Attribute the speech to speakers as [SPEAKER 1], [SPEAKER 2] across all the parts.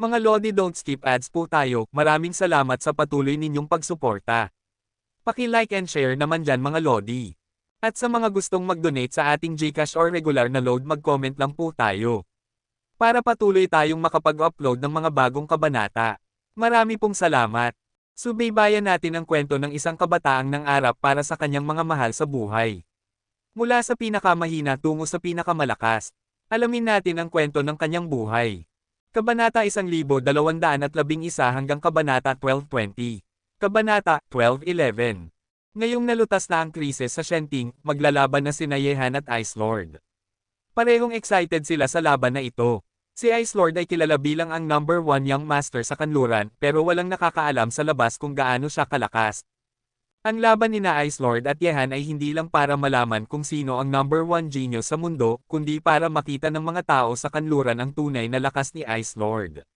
[SPEAKER 1] Mga Lodi, don't skip ads po tayo. Maraming salamat sa patuloy ninyong pagsuporta. Paki-like and share naman dyan mga Lodi. At sa mga gustong mag-donate sa ating GCash or regular na load, mag-comment lang po tayo. Para patuloy tayong makapag-upload ng mga bagong kabanata. Marami pong salamat. Subaybayan natin ang kwento ng isang kabataang nangarap para sa kanyang mga mahal sa buhay. Mula sa pinakamahina tungo sa pinakamalakas. Alamin natin ang kwento ng kanyang buhay. Kabanata 1211 hanggang Kabanata 1220. Kabanata 1211. Ngayong nalutas na ang krisis sa Shenting, maglalaban na sina Yehan at Ice Lord. Parehong excited sila sa laban na ito. Si Ice Lord ay kilala bilang ang number 1 young master sa kanluran, pero walang nakakaalam sa labas kung gaano siya kalakas. Ang laban nina Ice Lord at Yehan ay hindi lang para malaman kung sino ang number 1 genius sa mundo, kundi para makita ng mga tao sa kanluran ang tunay na lakas ni Ice Lord.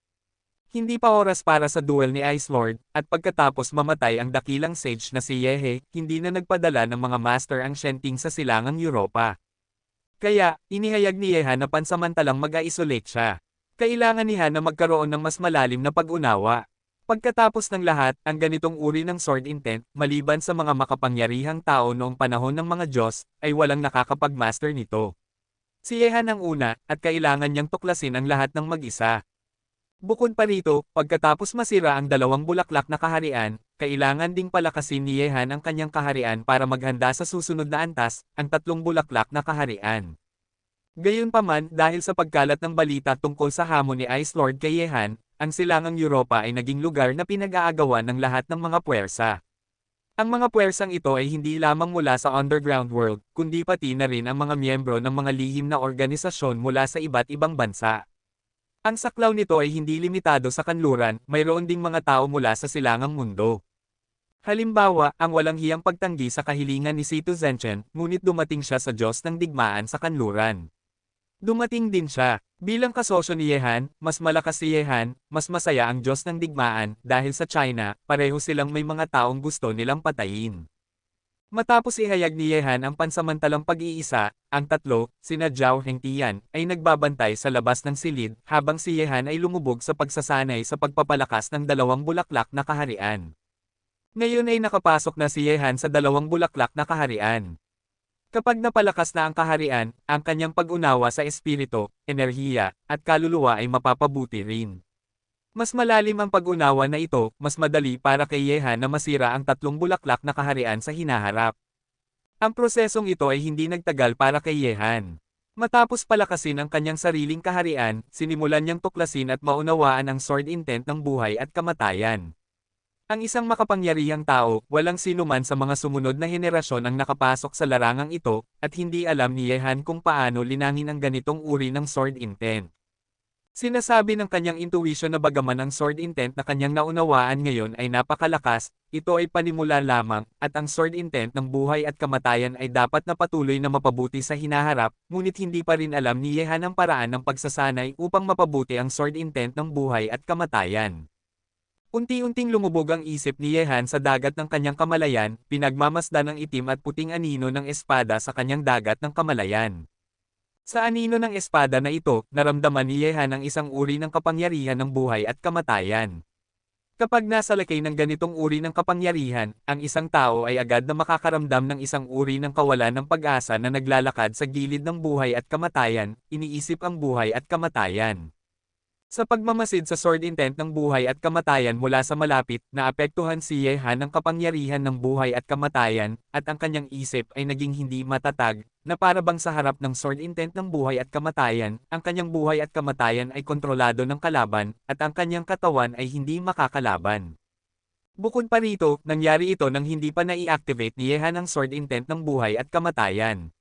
[SPEAKER 1] Hindi pa oras para sa duel ni Ice Lord, at pagkatapos mamatay ang dakilang sage na si Yehe, hindi na nagpadala ng mga master ang Shenting sa silangang Europa. Kaya, inihayag ni Yehan na pansamantalang mag-isolate siya. Kailangan niya na magkaroon ng mas malalim na pag-unawa. Pagkatapos ng lahat, ang ganitong uri ng sword intent, maliban sa mga makapangyarihang tao noong panahon ng mga Diyos, ay walang nakakapag-master nito. Si Yehan ang una, at kailangan niyang tuklasin ang lahat ng mag-isa. Bukod pa rito, pagkatapos masira ang dalawang bulaklak na kaharian, kailangan ding palakasin ni Yehan ang kanyang kaharian para maghanda sa susunod na antas, ang tatlong bulaklak na kaharian. Gayunpaman, dahil sa pagkalat ng balita tungkol sa hamon ni Ice Lord kay Yehan, ang silangang Europa ay naging lugar na pinag-aagawan ng lahat ng mga puwersa. Ang mga puwersang ito ay hindi lamang mula sa underground world, kundi pati na rin ang mga miyembro ng mga lihim na organisasyon mula sa iba't ibang bansa. Ang saklaw nito ay hindi limitado sa kanluran, mayroon ding mga tao mula sa silangang mundo. Halimbawa, ang walang hiyang pagtanggi sa kahilingan ni Sito Zenchen, ngunit dumating siya sa Diyos ng digmaan sa kanluran. Dumating din siya. Bilang kasosyo ni Yehan, mas malakas si Yehan, mas masaya ang Diyos ng digmaan, dahil sa China, pareho silang may mga taong gusto nilang patayin. Matapos ihayag ni Yehan ang pansamantalang pag-iisa, ang tatlo, sina Zhao Hengtian, ay nagbabantay sa labas ng silid, habang si Yehan ay lumubog sa pagsasanay sa pagpapalakas ng dalawang bulaklak na kaharian. Ngayon ay nakapasok na si Yehan sa dalawang bulaklak na kaharian. Kapag napalakas na ang kaharian, ang kanyang pag-unawa sa espiritu, enerhiya, at kaluluwa ay mapapabuti rin. Mas malalim ang pag-unawa na ito, mas madali para kay Yehan na masira ang tatlong bulaklak na kaharian sa hinaharap. Ang prosesong ito ay hindi nagtagal para kay Yehan. Matapos palakasin ang kanyang sariling kaharian, sinimulan niyang tuklasin at maunawaan ang sword intent ng buhay at kamatayan. Ang isang makapangyarihang tao, walang sinuman sa mga sumunod na henerasyon ang nakapasok sa larangang ito, at hindi alam ni Yehan kung paano linangin ang ganitong uri ng sword intent. Sinasabi ng kanyang intuition na bagaman ang sword intent na kanyang naunawaan ngayon ay napakalakas, ito ay panimula lamang, at ang sword intent ng buhay at kamatayan ay dapat na patuloy na mapabuti sa hinaharap, ngunit hindi pa rin alam ni Yehan ang paraan ng pagsasanay upang mapabuti ang sword intent ng buhay at kamatayan. Unti-unting lumubog ang isip ni Yehan sa dagat ng kanyang kamalayan, pinagmamasdan ng itim at puting anino ng espada sa kanyang dagat ng kamalayan. Sa anino ng espada na ito, naramdaman ni Yehan ang isang uri ng kapangyarihan ng buhay at kamatayan. Kapag nasa lakay ng ganitong uri ng kapangyarihan, ang isang tao ay agad na makakaramdam ng isang uri ng kawalan ng pag-asa na naglalakad sa gilid ng buhay at kamatayan, iniisip ang buhay at kamatayan. Sa pagmamasid sa sword intent ng buhay at kamatayan mula sa malapit, naapektuhan si Yehan ng kapangyarihan ng buhay at kamatayan, at ang kanyang isip ay naging hindi matatag, na para bang sa harap ng sword intent ng buhay at kamatayan, ang kanyang buhay at kamatayan ay kontrolado ng kalaban, at ang kanyang katawan ay hindi makakalaban. Bukod pa rito, nangyari ito nang hindi pa nai-activate ni Yehan ang sword intent ng buhay at kamatayan.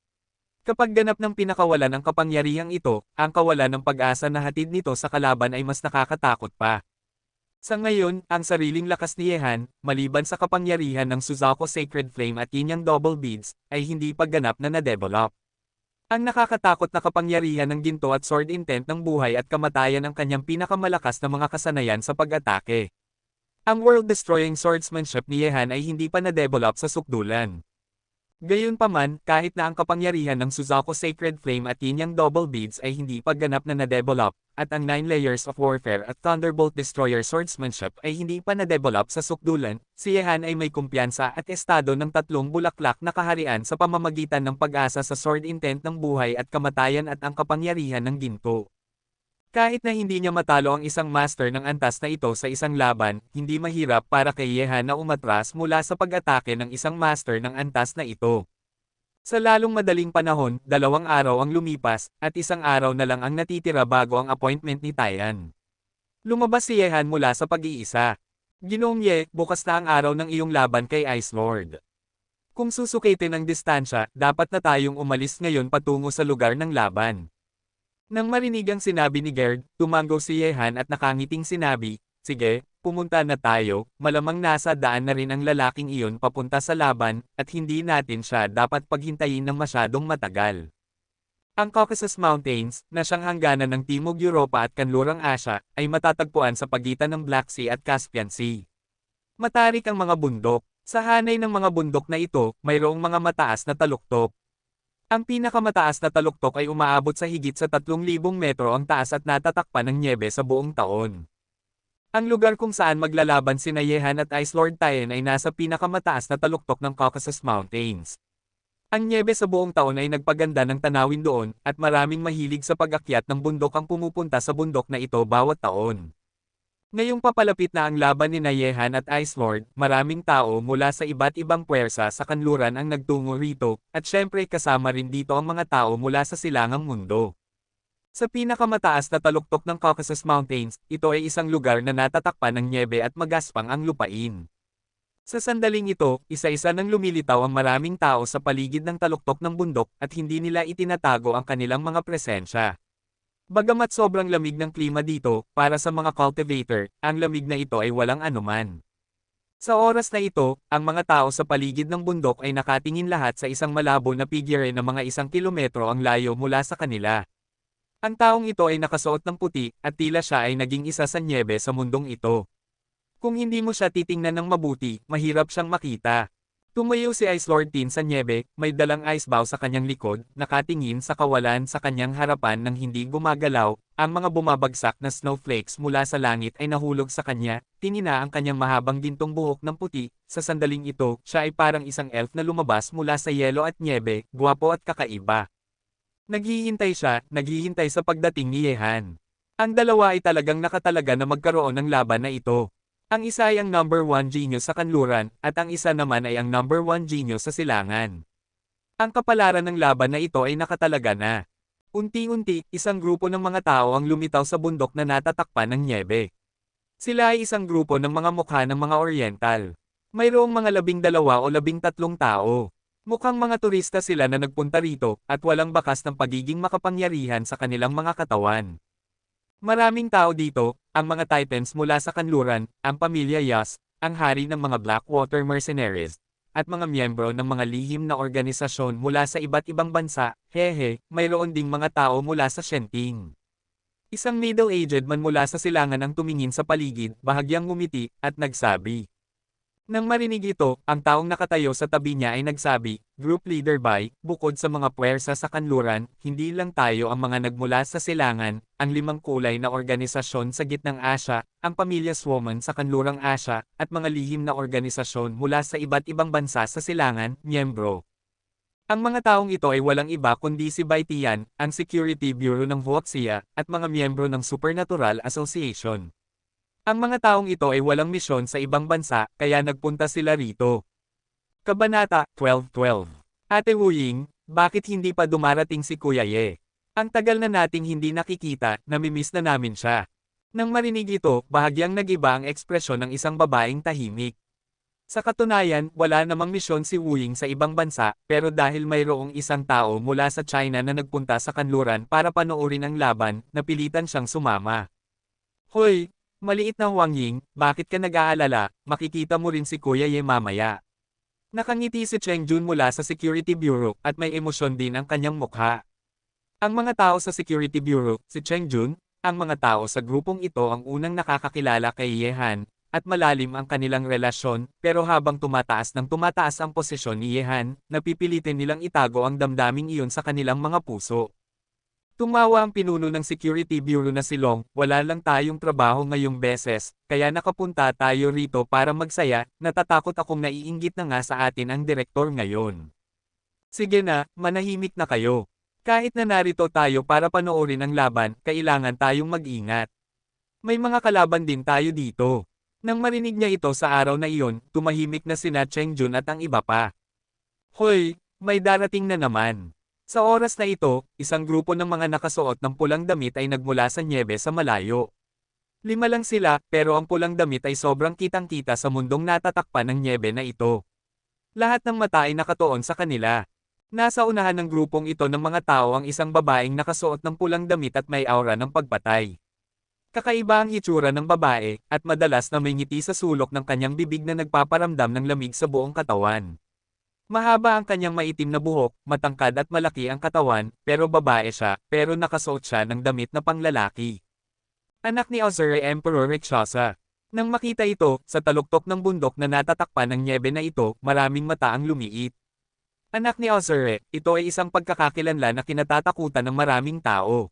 [SPEAKER 1] Kapag ganap ng pinakawalan ang kapangyarihang ito, ang kawalan ng pag-asa na hatid nito sa kalaban ay mas nakakatakot pa. Sa ngayon, ang sariling lakas ni Yehan, maliban sa kapangyarihan ng Suzaku Sacred Flame at Yin Yang Double Beads, ay hindi pa ganap na na-develop. Ang nakakatakot na kapangyarihan ng ginto at sword intent ng buhay at kamatayan ang kanyang pinakamalakas na mga kasanayan sa pag-atake. Ang world-destroying swordsmanship ni Yehan ay hindi pa na-develop sa sukdulan. Gayunpaman, kahit na ang kapangyarihan ng Suzaku Sacred Flame at Yin Yang Double Beads ay hindi pa ganap na na-develop, at ang 9 Layers of Warfare at Thunderbolt Destroyer Swordsmanship ay hindi pa na-develop sa sukdulan, si Yehan ay may kumpiyansa at estado ng tatlong bulaklak na kaharian sa pamamagitan ng pag-asa sa sword intent ng buhay at kamatayan at ang kapangyarihan ng ginto. Kahit na hindi niya matalo ang isang master ng antas na ito sa isang laban, hindi mahirap para kay Yehan na umatras mula sa pag-atake ng isang master ng antas na ito. Sa lalong madaling panahon, 2 araw ang lumipas, at 1 araw na lang ang natitira bago ang appointment ni Taian. Lumabas si Yehan mula sa pag-iisa. Ginoong Ye, bukas na ang araw ng iyong laban kay Ice Lord. Kung susukitin ang distansya, dapat na tayong umalis ngayon patungo sa lugar ng laban. Nang marinig ang sinabi ni Gerd, tumango si Yehan at nakangiting sinabi, sige, pumunta na tayo, malamang nasa daan na rin ang lalaking iyon papunta sa laban, at hindi natin siya dapat paghintayin ng masyadong matagal. Ang Caucasus Mountains, na siyang hangganan ng Timog Europa at Kanlurang Asya, ay matatagpuan sa pagitan ng Black Sea at Caspian Sea. Matarik ang mga bundok. Sa hanay ng mga bundok na ito, mayroong mga mataas na taluktok. Ang pinakamataas na taluktok ay umaabot sa higit sa 3,000 metro ang taas at natatakpan ng nyebe sa buong taon. Ang lugar kung saan maglalaban sina Yehan at Ice Lord Taian ay nasa pinakamataas na taluktok ng Caucasus Mountains. Ang nyebe sa buong taon ay nagpaganda ng tanawin doon, at maraming mahilig sa pag-akyat ng bundok ang pumupunta sa bundok na ito bawat taon. Ngayong papalapit na ang laban ni Yehan at Ice Lord, maraming tao mula sa iba't ibang puwersa sa kanluran ang nagtungo rito, at syempre kasama rin dito ang mga tao mula sa silangang mundo. Sa pinakamataas na taluktok ng Caucasus Mountains, ito ay isang lugar na natatakpan ng nyebe at magaspang ang lupain. Sa sandaling ito, isa-isa nang lumilitaw ang maraming tao sa paligid ng taluktok ng bundok at hindi nila itinatago ang kanilang mga presensya. Bagamat sobrang lamig ng klima dito, para sa mga cultivator, ang lamig na ito ay walang anuman. Sa oras na ito, ang mga tao sa paligid ng bundok ay nakatingin lahat sa isang malabo na figure na mga 1 kilometro ang layo mula sa kanila. Ang taong ito ay nakasuot ng puti, at tila siya ay naging isa sa nyebe sa mundong ito. Kung hindi mo siya titingnan ng mabuti, mahirap siyang makita. Tumayo si Ice Lord Tin sa nyebe, may dalang ice bow sa kanyang likod, nakatingin sa kawalan sa kanyang harapan nang hindi gumagalaw, ang mga bumabagsak na snowflakes mula sa langit ay nahulog sa kanya, tinina ang kanyang mahabang gintong buhok ng puti, sa sandaling ito, siya ay parang isang elf na lumabas mula sa yelo at nyebe, gwapo at kakaiba. Naghihintay sa pagdating ni Yehan. Ang dalawa ay talagang nakatalaga na magkaroon ng laban na ito. Ang isa ay ang number 1 genius sa kanluran, at ang isa naman ay ang number 1 genius sa silangan. Ang kapalaran ng laban na ito ay nakatalaga na. Unti-unti, isang grupo ng mga tao ang lumitaw sa bundok na natatakpan ng nyebe. Sila ay isang grupo ng mga mukha ng mga Oriental. Mayroong mga 12 o 13 tao. Mukhang mga turista sila na nagpunta rito, at walang bakas ng pagiging makapangyarihan sa kanilang mga katawan. Maraming tao dito, ang mga Titans mula sa kanluran, ang pamilya Yas, ang hari ng mga Blackwater Mercenaries, at mga miyembro ng mga lihim na organisasyon mula sa iba't ibang bansa, mayroon ding mga tao mula sa Shenting. Isang middle-aged man mula sa silangan ang tumingin sa paligid, bahagyang ngumiti, at nagsabi. Nang marinig ito, ang taong nakatayo sa tabi niya ay nagsabi, Group Leader Bai, bukod sa mga puwersa sa kanluran, hindi lang tayo ang mga nagmula sa silangan, ang 5 kulay na organisasyon sa gitnang Asya, ang pamilya Swoman sa kanlurang Asya, at mga lihim na organisasyon mula sa iba't ibang bansa sa silangan, miyembro. Ang mga taong ito ay walang iba kundi si Bai Tian, ang Security Bureau ng Huaxia, at mga miyembro ng Supernatural Association. Ang mga taong ito ay walang misyon sa ibang bansa, kaya nagpunta sila rito. Kabanata 12:12. Ate Wuying, bakit hindi pa dumarating si Kuya Ye? Ang tagal na nating hindi nakikita, namimiss na namin siya. Nang marinig ito, bahagyang nag-iba ang ekspresyon ng isang babaeng tahimik. Sa katunayan, wala namang misyon si Wuying sa ibang bansa, pero dahil mayroong isang tao mula sa China na nagpunta sa kanluran para panoorin ang laban, napilitan siyang sumama. Hoy! Maliit na Huang Ying, bakit ka nag-aalala, makikita mo rin si Kuya Ye mamaya. Nakangiti si Cheng Jun mula sa Security Bureau, at may emosyon din ang kanyang mukha. Ang mga tao sa Security Bureau, si Cheng Jun, ang mga tao sa grupong ito ang unang nakakakilala kay Yehan, at malalim ang kanilang relasyon, pero habang tumataas ang posisyon ni Yehan, napipilitin nilang itago ang damdaming iyon sa kanilang mga puso. Tumawa ang pinuno ng Security Bureau na si Long, wala lang tayong trabaho ngayong beses, kaya nakapunta tayo rito para magsaya, natatakot akong naiinggit na nga sa atin ang direktor ngayon. Sige na, manahimik na kayo. Kahit na narito tayo para panoorin ang laban, kailangan tayong mag-ingat. May mga kalaban din tayo dito. Nang marinig niya ito sa araw na iyon, tumahimik na sina Cheng Jun at ang iba pa. Hoy, may darating na naman. Sa oras na ito, isang grupo ng mga nakasuot ng pulang damit ay nagmula sa nyebe sa malayo. 5 lang sila, pero ang pulang damit ay sobrang kitang-kita sa mundong natatakpan ng nyebe na ito. Lahat ng mata ay nakatuon sa kanila. Nasa unahan ng grupong ito ng mga tao ang isang babaeng nakasuot ng pulang damit at may aura ng pagpatay. Kakaiba ang hitsura ng babae, at madalas na may ngiti sa sulok ng kanyang bibig na nagpaparamdam ng lamig sa buong katawan. Mahaba ang kanyang maitim na buhok, matangkad at malaki ang katawan, pero babae siya, pero nakasuot siya ng damit na panglalaki. Anak ni Azure Emperor Rakshasa. Nang makita ito, sa taluktok ng bundok na natatakpan ng nyebe na ito, maraming mata ang lumiit. Anak ni Azure, ito ay isang pagkakakilanlan na kinatatakutan ng maraming tao.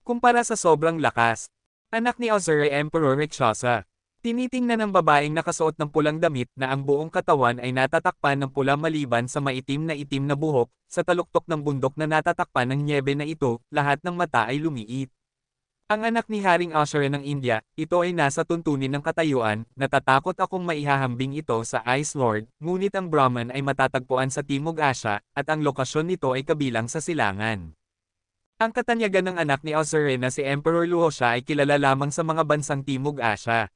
[SPEAKER 1] Kumpara sa sobrang lakas. Anak ni Azure Emperor Rakshasa. Tinitingnan ng babaeng nakasuot ng pulang damit na ang buong katawan ay natatakpan ng pula maliban sa maitim na buhok, sa taluktok ng bundok na natatakpan ng nyebe na ito, lahat ng mata ay lumiit. Ang anak ni Haring Ashura ng India, ito ay nasa tuntunin ng katayuan, natatakot akong maihahambing ito sa Ice Lord, ngunit ang Brahman ay matatagpuan sa Timog Asya, at ang lokasyon nito ay kabilang sa silangan. Ang katanyagan ng anak ni Ashura na si Emperor Luosha ay kilala lamang sa mga bansang Timog Asya.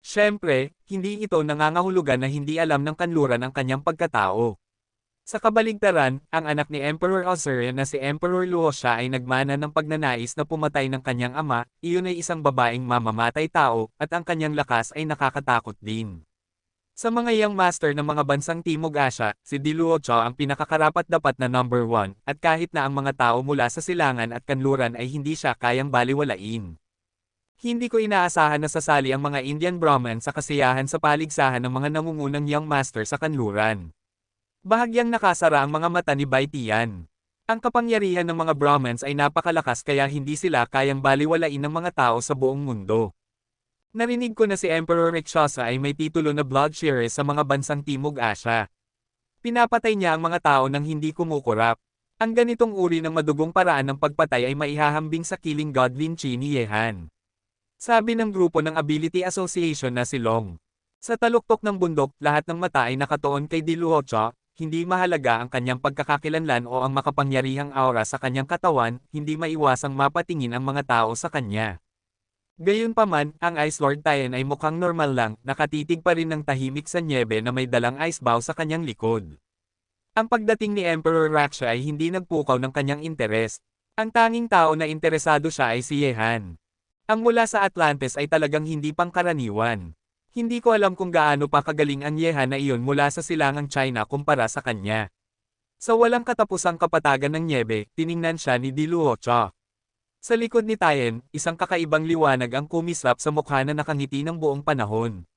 [SPEAKER 1] Siyempre, hindi ito nangangahulugan na hindi alam ng kanluran ang kanyang pagkatao. Sa kabaligtaran, ang anak ni Emperor Azure na si Emperor Luosha ay nagmana ng pagnanais na pumatay ng kanyang ama, iyon ay isang babaeng mamamatay tao, at ang kanyang lakas ay nakakatakot din. Sa mga young master ng mga bansang Timog Asya, si Diluocho ang pinakakarapat-dapat na number 1, at kahit na ang mga tao mula sa silangan at kanluran ay hindi siya kayang baliwalain. Hindi ko inaasahan na sasali ang mga Indian Brahman sa kasiyahan sa paligsahan ng mga nangungunang young master sa kanluran. Bahagyang nakasara ang mga mata ni Bai Tian. Ang kapangyarihan ng mga Brahmans ay napakalakas kaya hindi sila kayang baliwalain ng mga tao sa buong mundo. Narinig ko na si Emperor Rakshasa ay may titulo na Blood Shearer sa mga bansang Timog Asya. Pinapatay niya ang mga tao nang hindi kumukurap. Ang ganitong uri ng madugong paraan ng pagpatay ay maihahambing sa killing god Lin Chi ni Yehan. Sabi ng grupo ng Ability Association na si Long. Sa taluktok ng bundok, lahat ng mata ay nakatuon kay Diluocho, hindi mahalaga ang kanyang pagkakakilanlan o ang makapangyarihang aura sa kanyang katawan, hindi maiwasang mapatingin ang mga tao sa kanya. Gayunpaman, ang Ice Lord Tien ay mukhang normal lang, nakatitig pa rin ng tahimik sa nyebe na may dalang ice bow sa kanyang likod. Ang pagdating ni Emperor Raksha ay hindi nagpukaw ng kanyang interes. Ang tanging tao na interesado siya ay si Yehan. Ang mula sa Atlantis ay talagang hindi pangkaraniwan. Hindi ko alam kung gaano pa kagaling ang Yehan na iyon mula sa silangang China kumpara sa kanya. Sa walang katapusang kapatagan ng nyebe, tiningnan siya ni Diluocho. Sa likod ni Tien, isang kakaibang liwanag ang kumislap sa mukha na nakangiti ng buong panahon.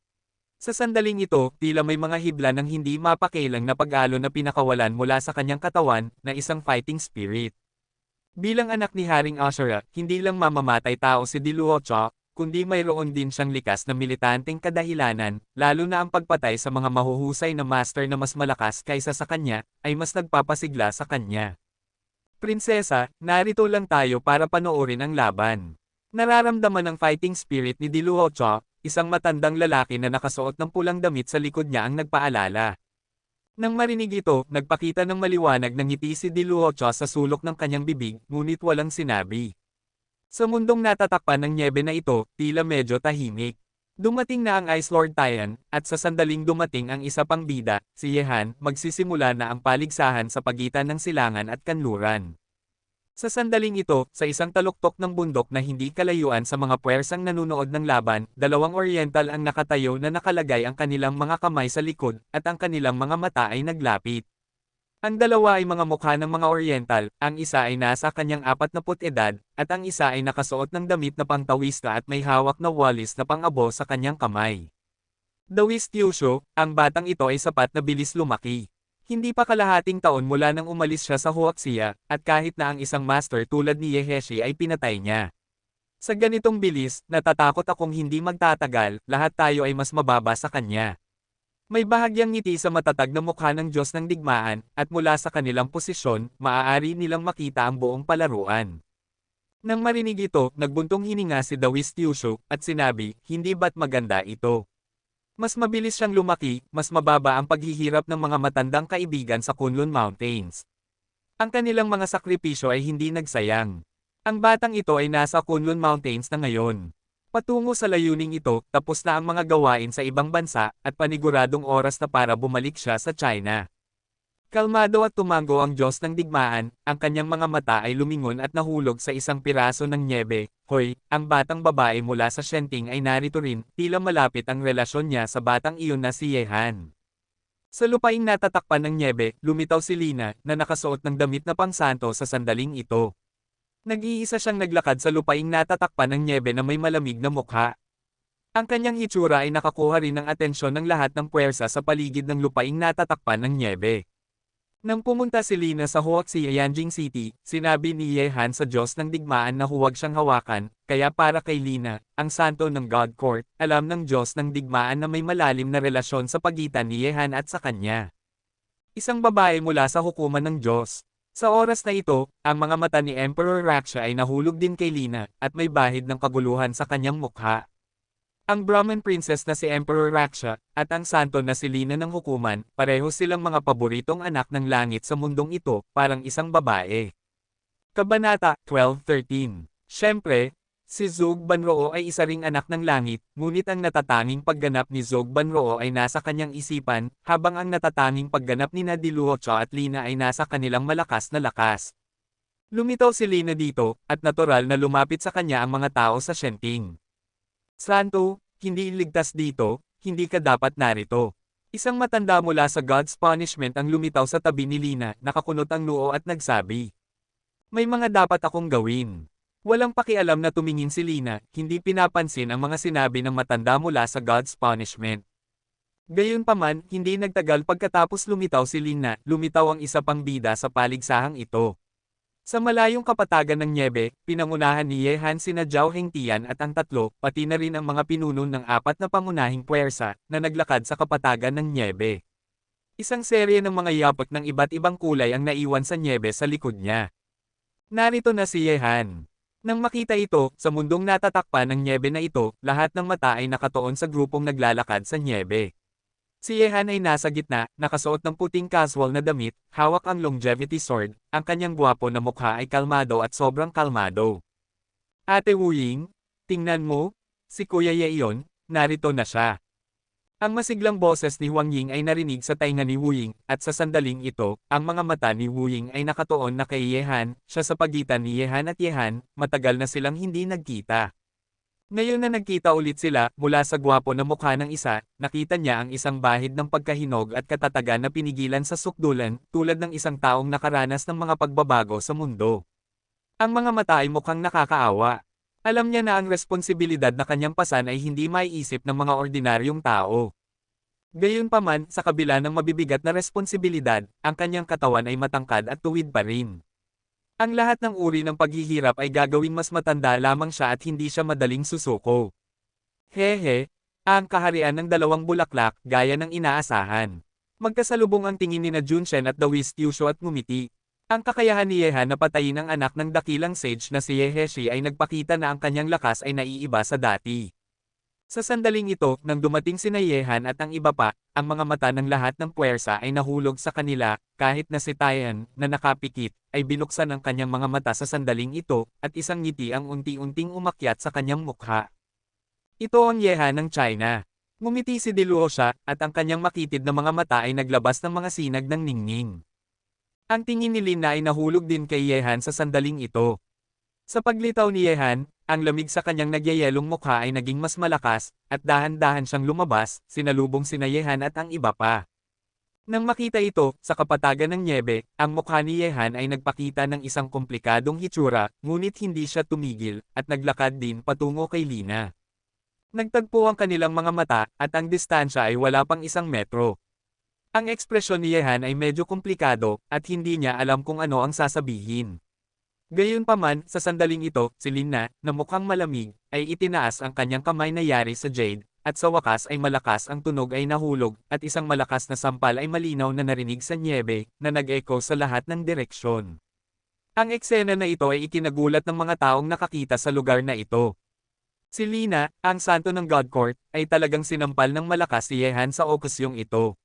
[SPEAKER 1] Sa sandaling ito, tila may mga hibla ng hindi mapakailang na pag-alon na pinakawalan mula sa kanyang katawan, na isang fighting spirit. Bilang anak ni Haring Ashura, hindi lang mamamatay tao si Diluocho, kundi mayroon din siyang likas na militanteng kadahilanan, lalo na ang pagpatay sa mga mahuhusay na master na mas malakas kaysa sa kanya, ay mas nagpapasigla sa kanya. Prinsesa, narito lang tayo para panoorin ang laban. Nararamdaman ng fighting spirit ni Diluocho, isang matandang lalaki na nakasuot ng pulang damit sa likod niya ang nagpaalala. Nang marinig ito, nagpakita ng maliwanag ng ngiti si Diluocho sa sulok ng kanyang bibig, ngunit walang sinabi. Sa mundong natatakpan ng nyebe na ito, tila medyo tahimik. Dumating na ang Ice Lord Tien, at sa sandaling dumating ang isa pang bida, si Yehan, magsisimula na ang paligsahan sa pagitan ng silangan at kanluran. Sa sandaling ito, sa isang taluktok ng bundok na hindi kalayuan sa mga puwersang nanunood ng laban, dalawang Oriental ang nakatayo na nakalagay ang kanilang mga kamay sa likod, at ang kanilang mga mata ay naglapit. Ang dalawa ay mga mukha ng mga Oriental, ang isa ay nasa kanyang 40 edad, at ang isa ay nakasuot ng damit na pangtawista at may hawak na walis na pang-abo sa kanyang kamay. Dawis Kyushu, ang batang ito ay sapat na bilis lumaki. Hindi pa kalahating taon mula nang umalis siya sa Huaxia, at kahit na ang isang master tulad ni Yeheshi ay pinatay niya. Sa ganitong bilis, natatakot akong hindi magtatagal, lahat tayo ay mas mababa sa kanya. May bahagyang ngiti sa matatag na mukha ng Diyos ng digmaan, at mula sa kanilang posisyon, maaari nilang makita ang buong palaruan. Nang marinig ito, nagbuntong hininga si Dawis Kyushu, at sinabi, hindi ba't maganda ito? Mas mabilis siyang lumaki, mas mababa ang paghihirap ng mga matandang kaibigan sa Kunlun Mountains. Ang kanilang mga sakripisyo ay hindi nagsayang. Ang batang ito ay nasa Kunlun Mountains na ngayon. Patungo sa layuning ito, tapos na ang mga gawain sa ibang bansa, at paniguradong oras na para bumalik siya sa China. Kalmado at tumango ang Diyos ng digmaan, ang kanyang mga mata ay lumingon at nahulog sa isang piraso ng nyebe. Hoy, ang batang babae mula sa Shenting ay narito rin, tila malapit ang relasyon niya sa batang iyon na si Yehan. Sa lupaing natatakpan ng nyebe, lumitaw si Lina, na nakasuot ng damit na pangsanto sa sandaling ito. Nag-iisa siyang naglakad sa lupaing natatakpan ng nyebe na may malamig na mukha. Ang kanyang hitsura ay nakakuha rin ng atensyon ng lahat ng puwersa sa paligid ng lupaing natatakpan ng nyebe. Nang pumunta si Lina sa Huaxia Yanjing City, sinabi ni Yehan sa Diyos ng digmaan na huwag siyang hawakan, kaya para kay Lina, ang santo ng God Court, alam ng Diyos ng digmaan na may malalim na relasyon sa pagitan ni Yehan at sa kanya. Isang babae mula sa hukuman ng Diyos. Sa oras na ito, ang mga mata ni Emperor Raksha ay nahulog din kay Lina, at may bahid ng kaguluhan sa kanyang mukha. Ang Brahmin princess na si Emperor Raksha, at ang santo na si Lina ng hukuman, pareho silang mga paboritong anak ng langit sa mundong ito, parang isang babae. Kabanata 12:13. Siyempre, si Zhou Banroo ay isa ring anak ng langit, ngunit ang natatanging pagganap ni Zhou Banroo ay nasa kanyang isipan, habang ang natatanging pagganap ni Nadiluocha at Lina ay nasa kanilang malakas na lakas. Lumitaw si Lina dito, at natural na lumapit sa kanya ang mga tao sa Shenting. Santo, hindi iligtas dito, hindi ka dapat narito. Isang matanda mula sa God's Punishment ang lumitaw sa tabi ni Lina, nakakunot ang noo at nagsabi. May mga dapat akong gawin. Walang pakialam na tumingin si Lina, hindi pinapansin ang mga sinabi ng matanda mula sa God's Punishment. Gayunpaman, hindi nagtagal pagkatapos lumitaw si Lina, lumitaw ang isa pang bida sa paligsahang ito. Sa malayong kapatagan ng nyebe, pinangunahan ni Yehan sina Zhao Hengtian at ang tatlo, pati na rin ang mga pinuno ng apat na pangunahing puwersa, na naglakad sa kapatagan ng nyebe. Isang serye ng mga yapak ng iba't ibang kulay ang naiwan sa nyebe sa likod niya. Narito na si Yehan. Nang makita ito, sa mundong natatakpan ng nyebe na ito, lahat ng mata ay nakatuon sa grupong naglalakad sa nyebe. Si Yehan ay nasa gitna, nakasuot ng puting casual na damit, hawak ang longevity sword, ang kanyang gwapo na mukha ay kalmado at sobrang kalmado. Ate Wuying, tingnan mo, si Kuya Yeon, narito na siya. Ang masiglang boses ni Huang Ying ay narinig sa tainga ni Wuying, at sa sandaling ito, ang mga mata ni Wuying ay nakatuon na kay Yehan, siya sa pagitan ni Yehan at Yehan, matagal na silang hindi nagkita. Ngayon na nagkita ulit sila, mula sa gwapo na mukha ng isa, nakita niya ang isang bahid ng pagkahinog at katatagan na pinigilan sa sukdulan, tulad ng isang taong nakaranas ng mga pagbabago sa mundo. Ang mga mata ay mukhang nakakaawa. Alam niya na ang responsibilidad na kanyang pasan ay hindi maiisip ng mga ordinaryong tao. Gayunpaman, sa kabila ng mabibigat na responsibilidad, ang kanyang katawan ay matangkad at tuwid pa rin. Ang lahat ng uri ng paghihirap ay gagawing mas matanda lamang siya at hindi siya madaling susuko. Hehe, ang kaharian ng dalawang bulaklak, gaya ng inaasahan. Magkasalubong ang tingin ni na Junshen at Dawis Kyushu at ngumiti. Ang kakayahan ni Yehan na patayin ang anak ng dakilang sage na si Yeheshi ay nagpakita na ang kanyang lakas ay naiiba sa dati. Sa sandaling ito, nang dumating sina Yehan at ang iba pa, ang mga mata ng lahat ng puwersa ay nahulog sa kanila, kahit na si Tayan, na nakapikit, ay binuksan ang kanyang mga mata sa sandaling ito, at isang ngiti ang unti-unting umakyat sa kanyang mukha. Ito ang Yehan ng China. Ngumiti si Diluosha, at ang kanyang makitid na mga mata ay naglabas ng mga sinag ng ningning. Ang tingin ni Lina ay nahulog din kay Yehan sa sandaling ito. Sa paglitaw ni Yehan, ang lamig sa kanyang nagyayelong mukha ay naging mas malakas, at dahan-dahan siyang lumabas, sinalubong sina Yehan at ang iba pa. Nang makita ito, sa kapatagan ng nyebe, ang mukha ni Yehan ay nagpakita ng isang komplikadong hitsura, ngunit hindi siya tumigil, at naglakad din patungo kay Lina. Nagtagpo ang kanilang mga mata, at ang distansya ay wala pang 1 metro. Ang ekspresyon ni Yehan ay medyo komplikado, at hindi niya alam kung ano ang sasabihin. Gayunpaman, sa sandaling ito, si Lina, na mukhang malamig, ay itinaas ang kanyang kamay na yari sa Jade, at sa wakas ay malakas ang tunog ay nahulog, at isang malakas na sampal ay malinaw na narinig sa niebe, na nag-echo sa lahat ng direksyon. Ang eksena na ito ay ikinagulat ng mga taong nakakita sa lugar na ito. Si Lina, ang santo ng God Court, ay talagang sinampal ng malakas si Yehan sa okasyong ito.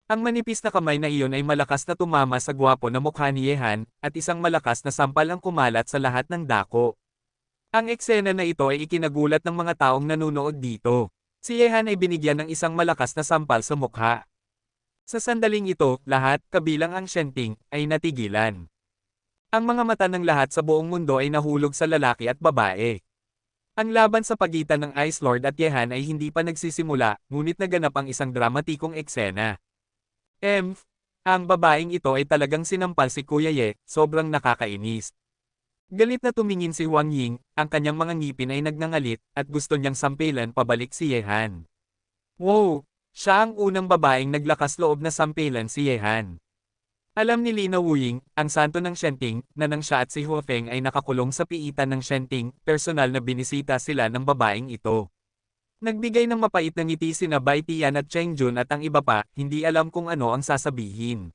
[SPEAKER 1] Ang manipis na kamay na iyon ay malakas na tumama sa gwapo na mukha ni Yehan, at isang malakas na sampal ang kumalat sa lahat ng dako. Ang eksena na ito ay ikinagulat ng mga taong nanunood dito. Si Yehan ay binigyan ng isang malakas na sampal sa mukha. Sa sandaling ito, lahat, kabilang ang Shenting, ay natigilan. Ang mga mata ng lahat sa buong mundo ay nahulog sa lalaki at babae. Ang laban sa pagitan ng Ice Lord at Yehan ay hindi pa nagsisimula, ngunit naganap ang isang dramatikong eksena. Ang babaeng ito ay talagang sinampal si Kuya Ye, sobrang nakakainis. Galit na tumingin si Wang Ying, ang kanyang mga ngipin ay nagngangalit, at gusto niyang sampilan pabalik si Yehan. Wow! Siya ang unang babaeng naglakas loob na sampilan si Yehan. Alam ni Lina Wuying, ang santo ng Shenting, na nang siya at si Huo Feng ay nakakulong sa piitan ng Shenting, personal na binisita sila ng babaeng ito. Nagbigay ng mapait na ngiti sina Bai Tian at Cheng Jun at ang iba pa, hindi alam kung ano ang sasabihin.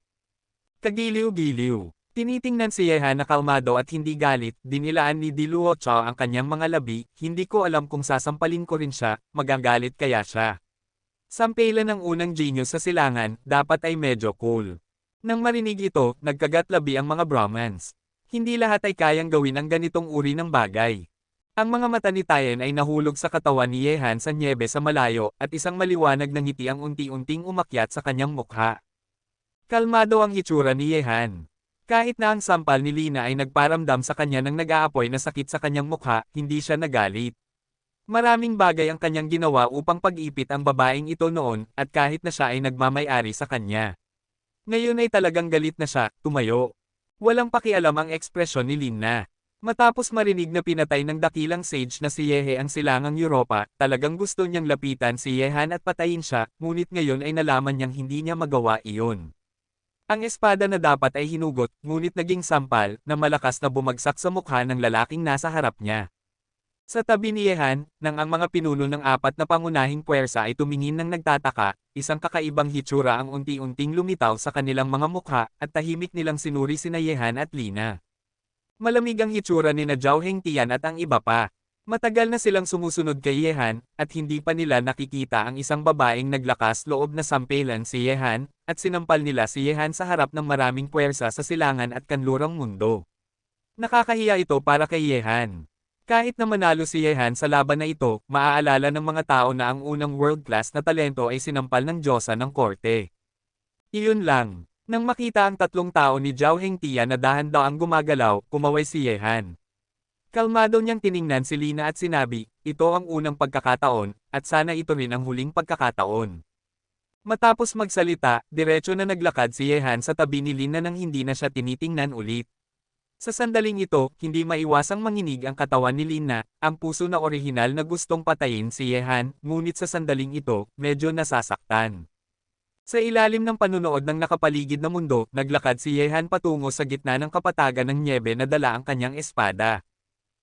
[SPEAKER 1] Kagiliw-giliw. Tinitingnan si Yehan na kalmado at hindi galit, dinilaan ni Diluo Chao ang kanyang mga labi, hindi ko alam kung sasampalin ko rin siya, magagalit kaya siya. Sampelan ng unang genius sa silangan, dapat ay medyo cool. Nang marinig ito, nagkagat-labi ang mga Brahmans. Hindi lahat ay kayang gawin ang ganitong uri ng bagay. Ang mga mata ni Tien ay nahulog sa katawan ni Yehan sa nyebe sa malayo, at isang maliwanag na ngiti ang unti-unting umakyat sa kanyang mukha. Kalmado ang hitsura ni Yehan. Kahit na ang sampal ni Lina ay nagparamdam sa kanya ng nag-aapoy na sakit sa kanyang mukha, hindi siya nagalit. Maraming bagay ang kanyang ginawa upang pag-ipit ang babaeng ito noon, at kahit na siya ay nagmamay-ari sa kanya. Ngayon ay talagang galit na siya, tumayo. Walang pakialam ang ekspresyon ni Lina. Matapos marinig na pinatay ng dakilang sage na si Yehe ang silangang Europa, talagang gusto niyang lapitan si Yehan at patayin siya, ngunit ngayon ay nalaman niyang hindi niya magawa iyon. Ang espada na dapat ay hinugot, ngunit naging sampal, na malakas na bumagsak sa mukha ng lalaking nasa harap niya. Sa tabi ni Yehan, nang ang mga pinuno ng 4 na pangunahing puwersa ay tumingin ng nagtataka, isang kakaibang hitsura ang unti-unting lumitaw sa kanilang mga mukha, at tahimik nilang sinuri sina Yehan at Lina. Malamig ang hitsura ni na Zhao Hengtian at ang iba pa. Matagal na silang sumusunod kay Yehan, at hindi pa nila nakikita ang isang babaeng naglakas loob na sampelan si Yehan, at sinampal nila si Yehan sa harap ng maraming puwersa sa silangan at kanlurang mundo. Nakakahiya ito para kay Yehan. Kahit na manalo si Yehan sa laban na ito, maaalala ng mga tao na ang unang world-class na talento ay sinampal ng Diyosa ng Korte. Iyon lang. Nang makita ang 3 tao ni Zhao Hengtian na dahan-daang gumagalaw, kumaway si Yehan. Kalmado niyang tiningnan si Lina at sinabi, ito ang unang pagkakataon, at sana ito rin ang huling pagkakataon. Matapos magsalita, diretso na naglakad si Yehan sa tabi ni Lina nang hindi na siya tinitingnan ulit. Sa sandaling ito, hindi maiwasang manginig ang katawan ni Lina, ang puso na orihinal na gustong patayin si Yehan, ngunit sa sandaling ito, medyo nasasaktan. Sa ilalim ng panunood ng nakapaligid na mundo, naglakad si Yehan patungo sa gitna ng kapatagan ng nyebe na dala ang kanyang espada.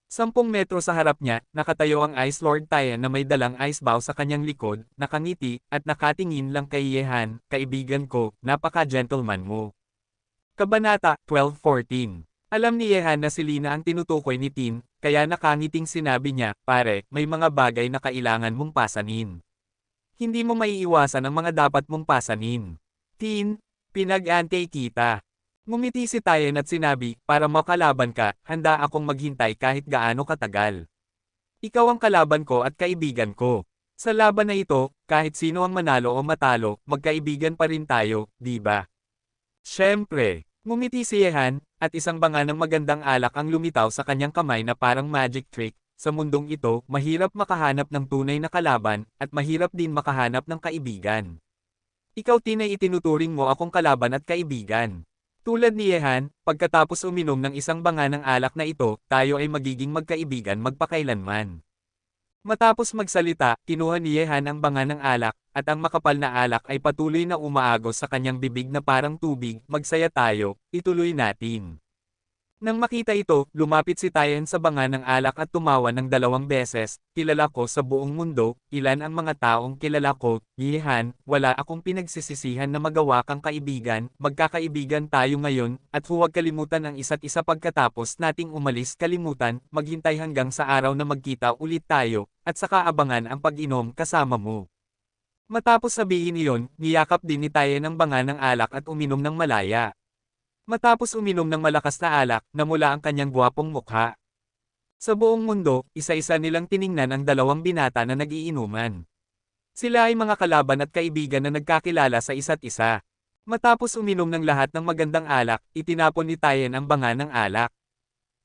[SPEAKER 1] 10 metro sa harap niya, nakatayo ang Ice Lord Tien na may dalang ice bow sa kanyang likod, nakangiti, at nakatingin lang kay Yehan, kaibigan ko, napaka-gentleman mo. Kabanata 12:14. Alam ni Yehan na si Lina ang tinutukoy ni Tin, kaya nakangiting sinabi niya, pare, may mga bagay na kailangan mong pasanin. Hindi mo maiiwasan ang mga dapat mong pasanin. Tin, pinag-antay kita. Ngumiti si Tien at sinabi, para makalaban ka, handa akong maghintay kahit gaano katagal. Ikaw ang kalaban ko at kaibigan ko. Sa laban na ito, kahit sino ang manalo o matalo, magkaibigan pa rin tayo, di ba? Siyempre, ngumiti si Yehan, at isang banga ng magandang alak ang lumitaw sa kanyang kamay na parang magic trick. Sa mundong ito, mahirap makahanap ng tunay na kalaban, at mahirap din makahanap ng kaibigan. Ikaw Tin ay itinuturing mo akong kalaban at kaibigan. Tulad ni Yehan, pagkatapos uminom ng isang banga ng alak na ito, tayo ay magiging magkaibigan magpakailanman. Matapos magsalita, kinuha ni Yehan ang banga ng alak, at ang makapal na alak ay patuloy na umaagos sa kanyang bibig na parang tubig. Magsaya tayo, ituloy natin. Nang makita ito, lumapit si Tyen sa banga ng alak at tumawa ng 2 beses. Kilala ko sa buong mundo, ilan ang mga taong kilala ko, Yehan, wala akong pinagsisisihan na magawa kang kaibigan, magkakaibigan tayo ngayon, at huwag kalimutan ang isa't isa pagkatapos nating umalis kalimutan, maghintay hanggang sa araw na magkita ulit tayo, at saka abangan ang pag-inom kasama mo. Matapos sabihin iyon, niyakap din ni Tyen ang banga ng alak at uminom ng malaya. Matapos uminom ng malakas na alak, namula ang kanyang gwapong mukha. Sa buong mundo, isa-isa nilang tiningnan ang 2 binata na nagiinuman. Sila ay mga kalaban at kaibigan na nagkakilala sa isa't isa. Matapos uminom ng lahat ng magandang alak, itinapon ni Tyen ang banga ng alak.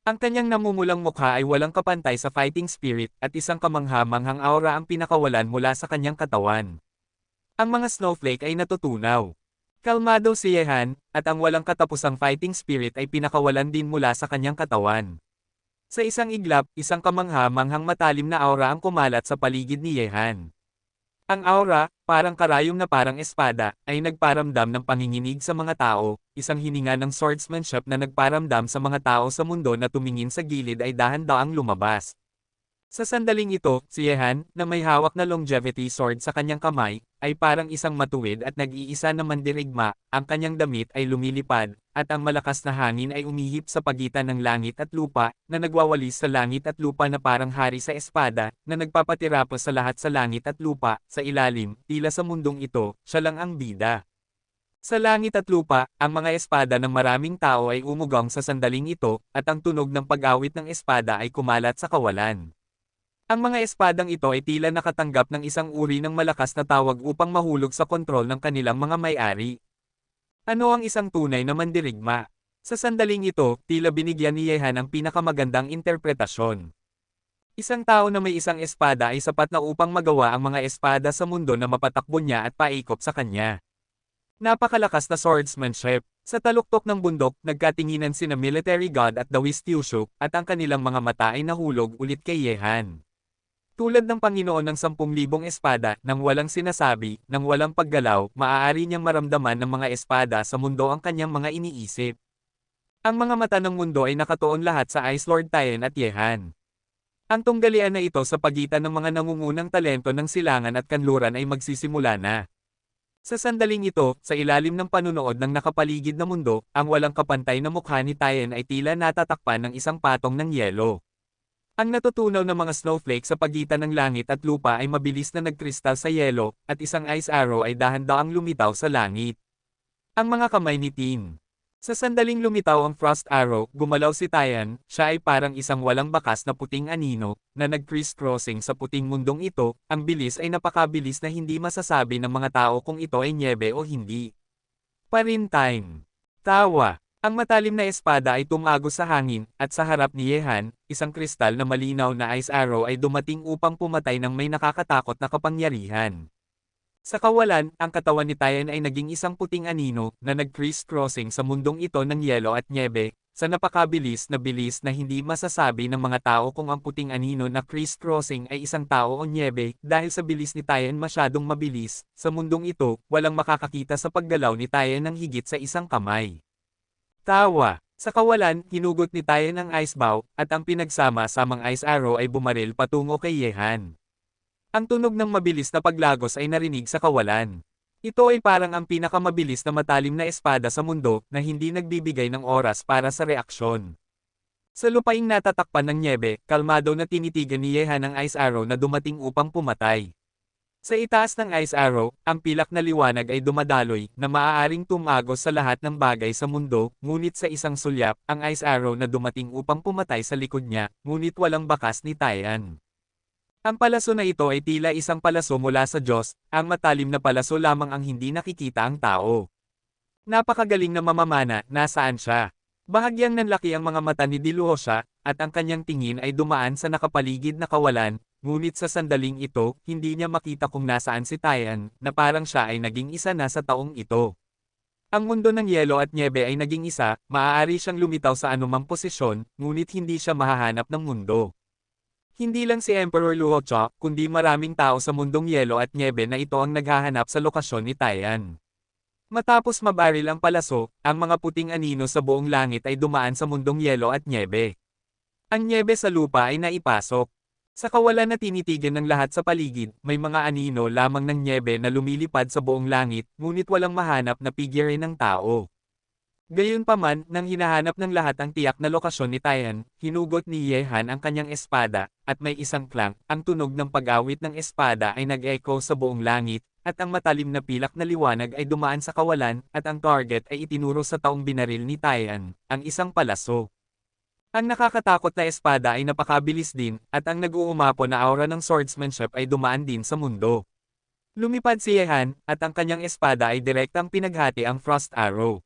[SPEAKER 1] Ang kanyang namumulang mukha ay walang kapantay sa fighting spirit at isang kamangha-manghang aura ang pinakawalan mula sa kanyang katawan. Ang mga snowflake ay natutunaw. Kalmado si Yehan, at ang walang katapusang fighting spirit ay pinakawalan din mula sa kanyang katawan. Sa isang iglap, isang kamangha-manghang matalim na aura ang kumalat sa paligid ni Yehan. Ang aura, parang karayom na parang espada, ay nagparamdam ng panginginig sa mga tao, isang hininga ng swordsmanship na nagparamdam sa mga tao sa mundo na tumingin sa gilid ay dahan-daang lumabas. Sa sandaling ito, si Yehan, na may hawak na longevity sword sa kanyang kamay, ay parang isang matuwid at nag-iisa na mandirigma, ang kanyang damit ay lumilipad, at ang malakas na hangin ay umihip sa pagitan ng langit at lupa, na nagwawalis sa langit at lupa na parang hari sa espada, na nagpapatirapos sa lahat sa langit at lupa, sa ilalim, tila sa mundong ito, siya lang ang bida. Sa langit at lupa, ang mga espada ng maraming tao ay umugong sa sandaling ito, at ang tunog ng pag-awit ng espada ay kumalat sa kawalan. Ang mga espadang ito ay tila nakatanggap ng isang uri ng malakas na tawag upang mahulog sa kontrol ng kanilang mga may-ari. Ano ang isang tunay na mandirigma? Sa sandaling ito, tila binigyan ni Yehan ang pinakamagandang interpretasyon. Isang tao na may isang espada ay sapat na upang magawa ang mga espada sa mundo na mapatakbo niya at paikot sa kanya. Napakalakas na swordsmanship. Sa taluktok ng bundok, nagkatinginan sina military god at the Wistyushu, at ang kanilang mga mata ay nahulog ulit kay Yehan. Tulad ng Panginoon ng 10,000 espada, nang walang sinasabi, nang walang paggalaw, maaari niyang maramdaman ng mga espada sa mundo ang kanyang mga iniisip. Ang mga mata ng mundo ay nakatuon lahat sa Ice Lord Tyen at Yehan. Ang tunggalian na ito sa pagitan ng mga nangungunang talento ng silangan at kanluran ay magsisimula na. Sa sandaling ito, sa ilalim ng panunood ng nakapaligid na mundo, ang walang kapantay na mukha ni Tyen ay tila natatakpan ng isang patong ng yelo. Ang natutunaw na mga snowflake sa pagitan ng langit at lupa ay mabilis na nagkristal sa yelo, at isang ice arrow ay dahan-daang lumitaw sa langit. Ang mga kamay ni Tin. Sa sandaling lumitaw ang frost arrow, gumalaw si Tyen, siya ay parang isang walang bakas na puting anino, na nag-criss-crossing sa puting mundong ito, ang bilis ay napakabilis na hindi masasabi ng mga tao kung ito ay nyebe o hindi. Parintime. Tawa. Ang matalim na espada ay tumagos sa hangin, at sa harap ni Yehan, isang kristal na malinaw na ice arrow ay dumating upang pumatay ng may nakakatakot na kapangyarihan. Sa kawalan, ang katawan ni Tyen ay naging isang puting anino, na nag-criss-crossing sa mundong ito ng yelo at nyebe, sa napakabilis na bilis na hindi masasabi ng mga tao kung ang puting anino na criss-crossing ay isang tao o nyebe, dahil sa bilis ni Tyen masyadong mabilis, sa mundong ito, walang makakakita sa paggalaw ni Tyen ng higit sa isang kamay. Tawa. Sa kawalan, hinugot ni Tyen ang ice bow, at ang pinagsama-samang ice arrow ay bumaril patungo kay Yehan. Ang tunog ng mabilis na paglagos ay narinig sa kawalan. Ito ay parang ang pinakamabilis na matalim na espada sa mundo, na hindi nagbibigay ng oras para sa reaksyon. Sa lupaing natatakpan ng nyebe, kalmado na tinitigan ni Yehan ang ice arrow na dumating upang pumatay. Sa itaas ng ice arrow, ang pilak na liwanag ay dumadaloy, na maaaring tumagos sa lahat ng bagay sa mundo, ngunit sa isang sulyap, ang ice arrow na dumating upang pumatay sa likod niya, ngunit walang bakas ni Tyen. Ang palaso na ito ay tila isang palaso mula sa Diyos, ang matalim na palaso lamang ang hindi nakikita ang tao. Napakagaling na mamamana, nasaan siya? Bahagyang nanlaki ang mga mata ni Diluosha, at ang kanyang tingin ay dumaan sa nakapaligid na kawalan, ngunit sa sandaling ito, hindi niya makita kung nasaan si Tyen, na parang siya ay naging isa na sa taong ito. Ang mundo ng yelo at nyebe ay naging isa, maaari siyang lumitaw sa anumang posisyon, ngunit hindi siya mahahanap ng mundo. Hindi lang si Emperor Luocha, kundi maraming tao sa mundong yelo at nyebe na ito ang naghahanap sa lokasyon ni Taiyan. Matapos mabaril ang palaso, ang mga puting anino sa buong langit ay dumaan sa mundong yelo at nyebe. Ang nyebe sa lupa ay naipasok. Sa kawalan na tinitigan ng lahat sa paligid, may mga anino lamang ng nyebe na lumilipad sa buong langit, ngunit walang mahanap na figure ng tao. Gayunpaman, nang hinahanap ng lahat ang tiyak na lokasyon ni Taiyan, hinugot ni Yehan ang kanyang espada, at may isang clang, ang tunog ng pag-awit ng espada ay nag-echo sa buong langit, at ang matalim na pilak na liwanag ay dumaan sa kawalan, at ang target ay itinuro sa taong binaril ni Taiyan, ang isang palaso. Ang nakakatakot na espada ay napakabilis din, at ang nag-uumapo na aura ng swordsmanship ay dumaan din sa mundo. Lumipad si Yehan, at ang kanyang espada ay direktang pinaghati ang Frost Arrow.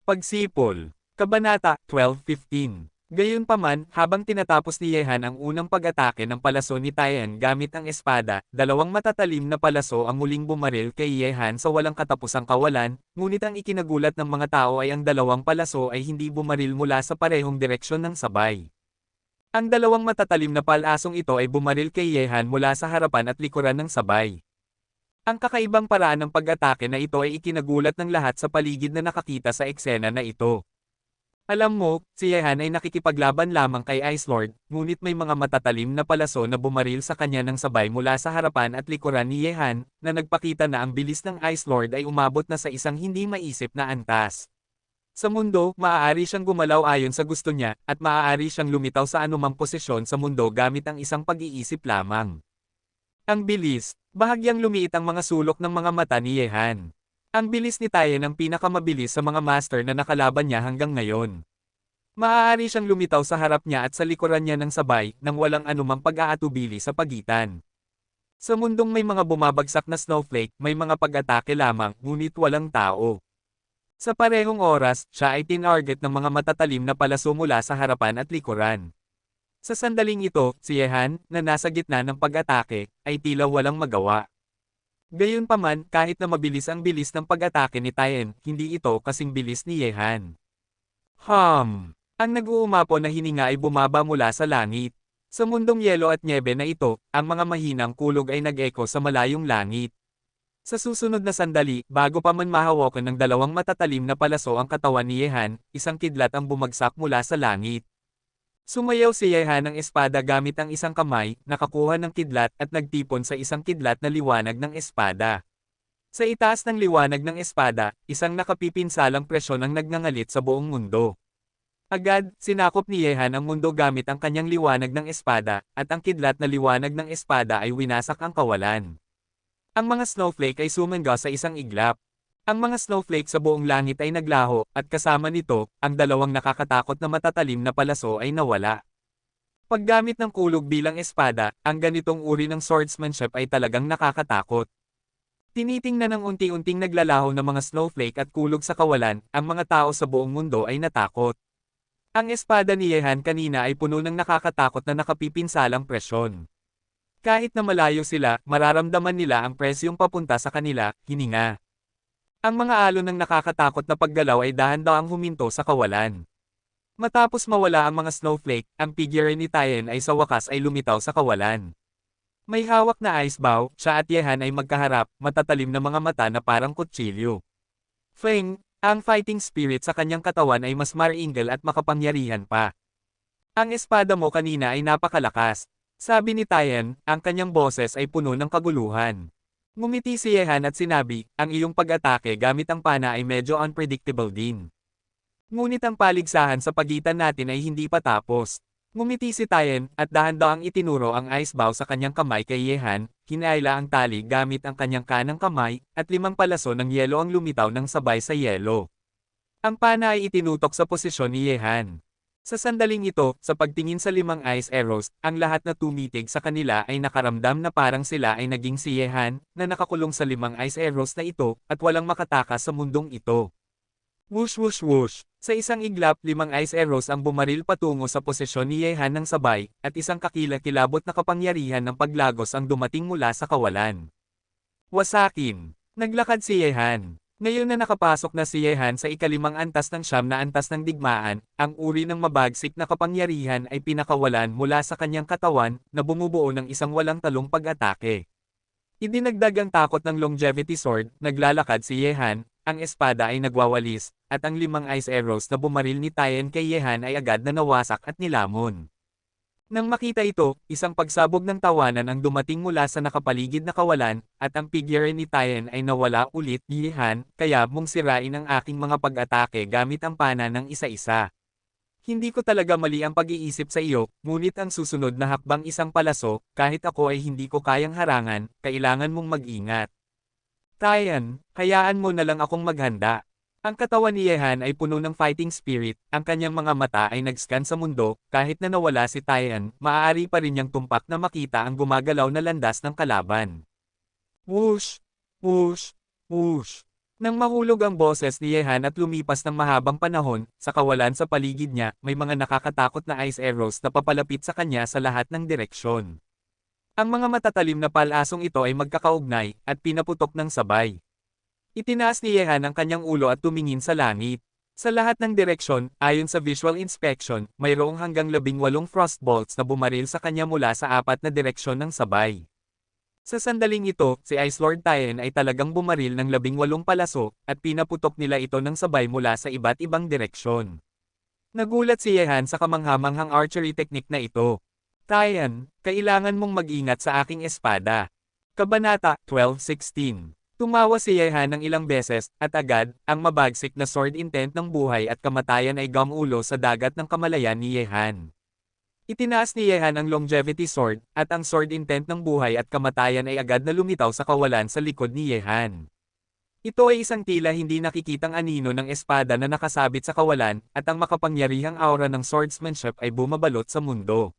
[SPEAKER 1] Pagsipol. Kabanata 12:15. Gayunpaman, habang tinatapos ni Yehan ang unang pag-atake ng palaso ni Taiyan gamit ang espada, dalawang matatalim na palaso ang muling bumaril kay Yehan sa walang katapusang kawalan, ngunit ang ikinagulat ng mga tao ay ang dalawang palaso ay hindi bumaril mula sa parehong direksyon ng sabay. Ang dalawang matatalim na palasong ito ay bumaril kay Yehan mula sa harapan at likuran ng sabay. Ang kakaibang paraan ng pag-atake na ito ay ikinagulat ng lahat sa paligid na nakakita sa eksena na ito. Alam mo, si Yehan ay nakikipaglaban lamang kay Ice Lord, ngunit may mga matatalim na palaso na bumaril sa kanya ng sabay mula sa harapan at likuran ni Yehan, na nagpakita na ang bilis ng Ice Lord ay umabot na sa isang hindi maisip na antas. Sa mundo, maaari siyang gumalaw ayon sa gusto niya, at maaari siyang lumitaw sa anumang posisyon sa mundo gamit ang isang pag-iisip lamang. Ang bilis, bahagyang lumiit ang mga sulok ng mga mata ni Yehan. Ang bilis ni Taiyan ang pinakamabilis sa mga master na nakalaban niya hanggang ngayon. Maaari siyang lumitaw sa harap niya at sa likuran niya ng sabay, nang walang anumang pag-aatubili sa pagitan. Sa mundong may mga bumabagsak na snowflake, may mga pag-atake lamang, ngunit walang tao. Sa parehong oras, siya ay tinarget ng mga matatalim na palaso mula sa harapan at likuran. Sa sandaling ito, si Yehan, na nasa gitna ng pag-atake, ay tila walang magawa. Gayunpaman, kahit na mabilis ang bilis ng pag-atake ni Taiyan, hindi ito kasing bilis ni Yehan. Ang nag-uumapo na hininga ay bumaba mula sa langit. Sa mundong yelo at nyebe na ito, ang mga mahinang kulog ay nag-echo sa malayong langit. Sa susunod na sandali, bago pa man mahawakan ng dalawang matatalim na palaso ang katawan ni Yehan, isang kidlat ang bumagsak mula sa langit. Sumayaw si Yehan ng espada gamit ang isang kamay, nakakuha ng kidlat at nagtipon sa isang kidlat na liwanag ng espada. Sa itaas ng liwanag ng espada, isang nakapipinsalang presyon ang nagngangalit sa buong mundo. Agad, sinakop ni Yehan ang mundo gamit ang kanyang liwanag ng espada, at ang kidlat na liwanag ng espada ay winasak ang kawalan. Ang mga snowflake ay sumangga sa isang iglap. Ang mga snowflake sa buong langit ay naglaho, at kasama nito, ang dalawang nakakatakot na matatalim na palaso ay nawala. Paggamit ng kulog bilang espada, ang ganitong uri ng swordsmanship ay talagang nakakatakot. Tinitingnan ng unti-unting naglalaho ng mga snowflake at kulog sa kawalan, ang mga tao sa buong mundo ay natakot. Ang espada ni Yehan kanina ay puno ng nakakatakot na nakapipinsalang presyon. Kahit na malayo sila, mararamdaman nila ang presyong papunta sa kanila, hininga. Ang mga alon ng nakakatakot na paggalaw ay dahan-dahang huminto sa kawalan. Matapos mawala ang mga snowflake, ang figure ni Taiyan ay sa wakas ay lumitaw sa kawalan. May hawak na ice bow, siya at Yehan ay magkaharap, matatalim na mga mata na parang kutsilyo. Feng, ang fighting spirit sa kanyang katawan ay mas maringal at makapangyarihan pa. Ang espada mo kanina ay napakalakas. Sabi ni Taiyan, ang kanyang boses ay puno ng kaguluhan. Ngumiti si Yehan at sinabi, ang iyong pag-atake gamit ang pana ay medyo unpredictable din. Ngunit ang paligsahan sa pagitan natin ay hindi pa tapos. Ngumiti si Taiyan, at dahan-dahang itinuro ang ice bow sa kanyang kamay kay Yehan, hinaila ang tali gamit ang kanyang kanang kamay, at 5 palaso ng yelo ang lumitaw ng sabay sa yelo. Ang pana ay itinutok sa posisyon ni Yehan. Sa sandaling ito, sa pagtingin sa 5 ice arrows, ang lahat na tumitig sa kanila ay nakaramdam na parang sila ay naging si Yehan, na nakakulong sa 5 ice arrows na ito, at walang makatakas sa mundong ito. Whoosh whoosh whoosh! Sa isang iglap, 5 ice arrows ang bumaril patungo sa posisyon ni Yehan ng sabay, at isang kakilakilabot na kapangyarihan ng paglagos ang dumating mula sa kawalan. Wasakin! Naglakad si Yehan. Ngayon na nakapasok na si Yehan sa ikalimang antas ng siyam na antas ng digmaan, ang uri ng mabagsik na kapangyarihan ay pinakawalan mula sa kanyang katawan na bumubuo ng isang walang talong pag-atake. Idinagdag ang takot ng longevity sword, naglalakad si Yehan, ang espada ay nagwawalis, at ang 5 ice arrows na bumaril ni Tien kay Yehan ay agad na nawasak at nilamon. Nang makita ito, isang pagsabog ng tawanan ang dumating mula sa nakapaligid na kawalan, at ang figure ni Tien ay nawala ulit. Yehan, kaya mong sirain ang aking mga pag-atake gamit ang pana ng isa-isa. Hindi ko talaga mali ang pag-iisip sa iyo, ngunit ang susunod na hakbang isang palaso, kahit ako ay hindi ko kayang harangan, kailangan mong mag-ingat. Tien, hayaan mo na lang akong maghanda. Ang katawan ni Yehan ay puno ng fighting spirit, ang kanyang mga mata ay nag-scan sa mundo, kahit na nawala si Tien, maaari pa rin niyang tumpak na makita ang gumagalaw na landas ng kalaban. Whoosh! Whoosh! Whoosh! Nang mahulog ang boses ni Yehan at lumipas ng mahabang panahon, sa kawalan sa paligid niya, may mga nakakatakot na ice arrows na papalapit sa kanya sa lahat ng direksyon. Ang mga matatalim na palasong ito ay magkakaugnay, at pinaputok ng sabay. Itinaas ni Yehan ang kanyang ulo at tumingin sa langit. Sa lahat ng direksyon, ayon sa visual inspection, mayroong hanggang 18 frostbolts na bumaril sa kanya mula sa 4 na direksyon ng sabay. Sa sandaling ito, si Ice Lord Tien ay talagang bumaril ng 18 palaso, at pinaputok nila ito ng sabay mula sa iba't ibang direksyon. Nagulat si Yehan sa kamanghamanghang archery technique na ito. Tien, kailangan mong mag-ingat sa aking espada. Kabanata 12:16. Tumawa si Yehan ng ilang beses, at agad, ang mabagsik na sword intent ng buhay at kamatayan ay gamulo sa dagat ng kamalayan ni Yehan. Itinaas ni Yehan ang longevity sword, at ang sword intent ng buhay at kamatayan ay agad na lumitaw sa kawalan sa likod ni Yehan. Ito ay isang tila hindi nakikitang anino ng espada na nakasabit sa kawalan, at ang makapangyarihang aura ng swordsmanship ay bumabalot sa mundo.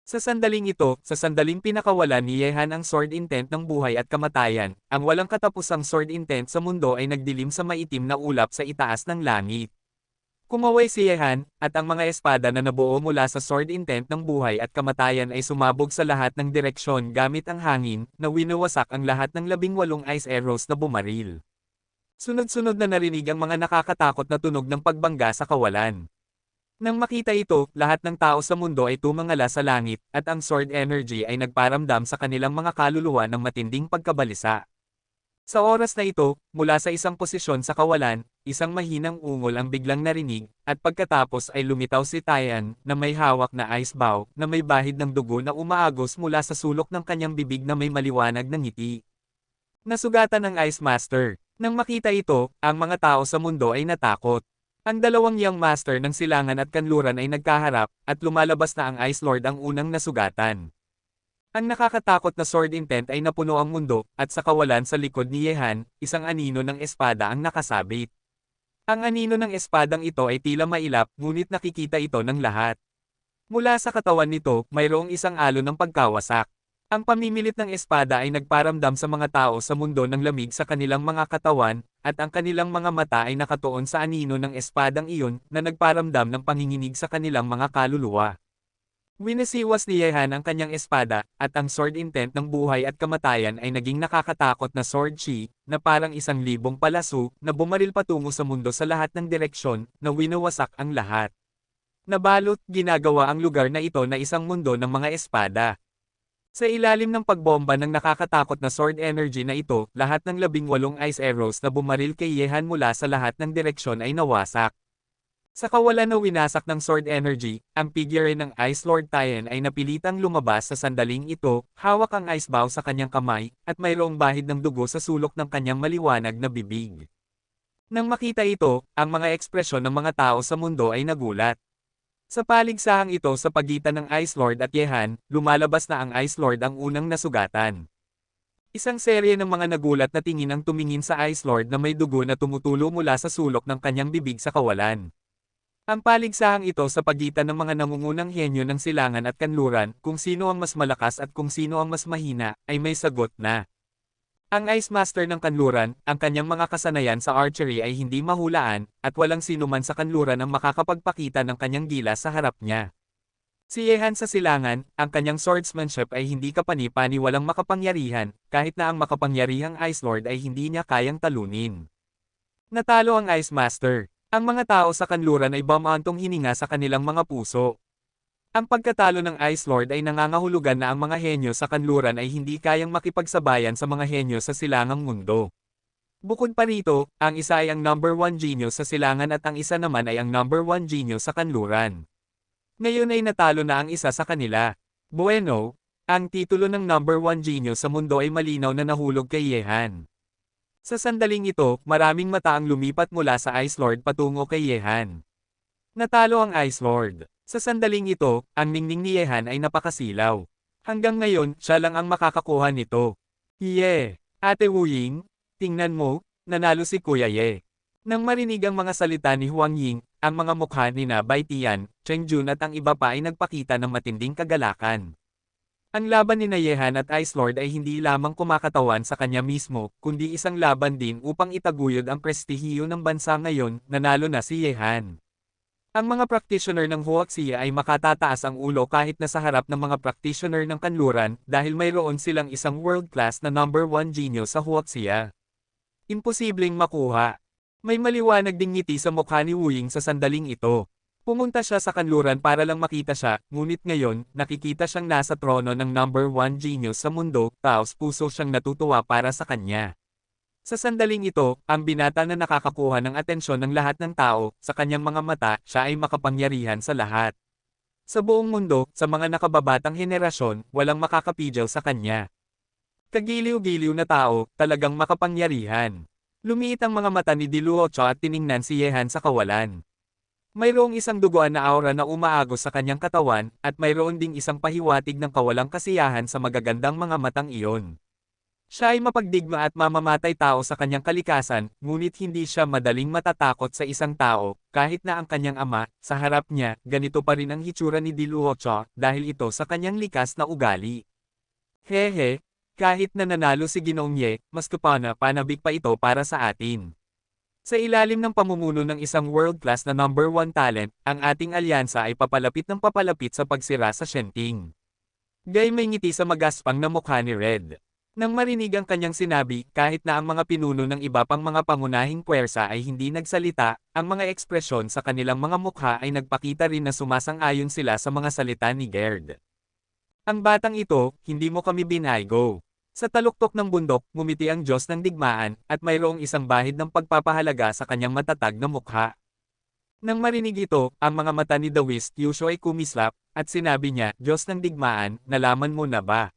[SPEAKER 1] Sa sandaling ito, sa sandaling pinakawalan ni Yehan ang sword intent ng buhay at kamatayan, ang walang katapusang sword intent sa mundo ay nagdilim sa maitim na ulap sa itaas ng langit. Kumaway si Yehan, at ang mga espada na nabuo mula sa sword intent ng buhay at kamatayan ay sumabog sa lahat ng direksyon gamit ang hangin, na winawasak ang lahat ng 18 ice arrows na bumaril. Sunod-sunod na narinig ang mga nakakatakot na tunog ng pagbangga sa kawalan. Nang makita ito, lahat ng tao sa mundo ay tumangala sa langit, at ang sword energy ay nagparamdam sa kanilang mga kaluluwa ng matinding pagkabalisa. Sa oras na ito, mula sa isang posisyon sa kawalan, isang mahinang ungol ang biglang narinig, at pagkatapos ay lumitaw si Tien, na may hawak na ice bow, na may bahid ng dugo na umaagos mula sa sulok ng kanyang bibig na may maliwanag na ngiti. Nasugatan ng Ice Master. Nang makita ito, ang mga tao sa mundo ay natakot. Ang dalawang Young Master ng silangan at kanluran ay nagkaharap, at lumalabas na ang Ice Lord ang unang nasugatan. Ang nakakatakot na sword intent ay napuno ang mundo, at sa kawalan sa likod ni Yehan, isang anino ng espada ang nakasabit. Ang anino ng espadang ito ay tila mailap, ngunit nakikita ito ng lahat. Mula sa katawan nito, mayroong isang alon ng pagkawasak. Ang pamimilit ng espada ay nagparamdam sa mga tao sa mundo ng lamig sa kanilang mga katawan, at ang kanilang mga mata ay nakatuon sa anino ng espadang iyon, na nagparamdam ng panginginig sa kanilang mga kaluluwa. Winasiwas ni Yehan ang kanyang espada, at ang sword intent ng buhay at kamatayan ay naging nakakatakot na sword chi, na parang 1,000 palaso, na bumaril patungo sa mundo sa lahat ng direksyon, na winawasak ang lahat. Nabalot, ginagawa ang lugar na ito na isang mundo ng mga espada. Sa ilalim ng pagbomba ng nakakatakot na sword energy na ito, lahat ng 18 ice arrows na bumaril kay Yehan mula sa lahat ng direksyon ay nawasak. Sa kawalan na winasak ng sword energy, ang figure ng Ice Lord Tien ay napilitang lumabas sa sandaling ito, hawak ang ice bow sa kanyang kamay, at mayroong bahid ng dugo sa sulok ng kanyang maliwanag na bibig. Nang makita ito, ang mga ekspresyon ng mga tao sa mundo ay nagulat. Sa paligsahang ito sa pagitan ng Ice Lord at Yehan, lumalabas na ang Ice Lord ang unang nasugatan. Isang serye ng mga nagulat na tingin ang tumingin sa Ice Lord na may dugo na tumutulo mula sa sulok ng kanyang bibig sa kawalan. Ang paligsahang ito sa pagitan ng mga nangungunang henyo ng silangan at kanluran, kung sino ang mas malakas at kung sino ang mas mahina, ay may sagot na. Ang Ice Master ng kanluran, ang kanyang mga kasanayan sa archery ay hindi mahulaan, at walang sino man sa kanluran ang makakapagpakita ng kanyang gilas sa harap niya. Si Yehan sa silangan, ang kanyang swordsmanship ay hindi kapani-pani walang makapangyarihan, kahit na ang makapangyarihang Ice Lord ay hindi niya kayang talunin. Natalo ang Ice Master. Ang mga tao sa kanluran ay bumantong hininga sa kanilang mga puso. Ang pagkatalo ng Ice Lord ay nangangahulugan na ang mga henyo sa kanluran ay hindi kayang makipagsabayan sa mga henyo sa silangang mundo. Bukod pa rito, ang isa ay ang number 1 genius sa silangan at ang isa naman ay ang number 1 genius sa kanluran. Ngayon ay natalo na ang isa sa kanila. Bueno, ang titulo ng number 1 genius sa mundo ay malinaw na nahulog kay Yehan. Sa sandaling ito, maraming mata ang lumipat mula sa Ice Lord patungo kay Yehan. Natalo ang Ice Lord. Sa sandaling ito, ang ningning ni Yehan ay napakasilaw. Hanggang ngayon, siya lang ang makakakuha nito. Ate Wu Ying, tingnan mo, nanalo si Kuya Ye. Nang marinig ang mga salita ni Huang Ying, ang mga mukha ni na Bai Tian, Cheng Jun at ang iba pa ay nagpakita ng matinding kagalakan. Ang laban ni Yehan at Ice Lord ay hindi lamang kumakatawan sa kanya mismo, kundi isang laban din upang itaguyod ang prestihiyo ng bansa ngayon, nanalo na si Yehan. Ang mga practitioner ng Huaxia ay makatataas ang ulo kahit na sa harap ng mga practitioner ng kanluran dahil mayroon silang isang world-class na number 1 genius sa Huaxia. Imposibleng makuha. May maliwanag ding ngiti sa mukha ni Wu Ying sa sandaling ito. Pumunta siya sa kanluran para lang makita siya, ngunit ngayon, nakikita siyang nasa trono ng number 1 genius sa mundo, taos puso siyang natutuwa para sa kanya. Sa sandaling ito, ang binata na nakakakuha ng atensyon ng lahat ng tao, sa kanyang mga mata, siya ay makapangyarihan sa lahat. Sa buong mundo, sa mga nakababatang henerasyon, walang makakapigil sa kanya. Kagiliw-giliw na tao, talagang makapangyarihan. Lumiit ang mga mata ni Diluocho at tiningnan si Yehan sa kawalan. Mayroong isang duguan na aura na umaagos sa kanyang katawan, at mayroon ding isang pahiwatig ng kawalang kasiyahan sa magagandang mga matang iyon. Siya ay mapagdigma at mamamatay tao sa kanyang kalikasan, ngunit hindi siya madaling matatakot sa isang tao, kahit na ang kanyang ama, sa harap niya, ganito pa rin ang hitsura ni Diluocho, dahil ito sa kanyang likas na ugali. Hehe, kahit na nanalo si Ginoong Ye, mas panabik pa ito para sa atin. Sa ilalim ng pamumuno ng isang world-class na number 1 talent, ang ating alyansa ay papalapit ng papalapit sa pagsira sa Shenting. Gay may ngiti sa magaspang na mukha ni Red. Nang marinig ang kanyang sinabi, kahit na ang mga pinuno ng iba pang mga pangunahing puwersa ay hindi nagsalita, ang mga ekspresyon sa kanilang mga mukha ay nagpakita rin na sumasang-ayon sila sa mga salita ni Gerd. Ang batang ito, hindi mo kami binaygo. Sa taluktok ng bundok, ngumiti ang Diyos ng digmaan, at mayroong isang bahid ng pagpapahalaga sa kanyang matatag na mukha. Nang marinig ito, ang mga mata ni Dawis Yusho ay kumislap, at sinabi niya, Diyos ng digmaan, nalaman mo na ba?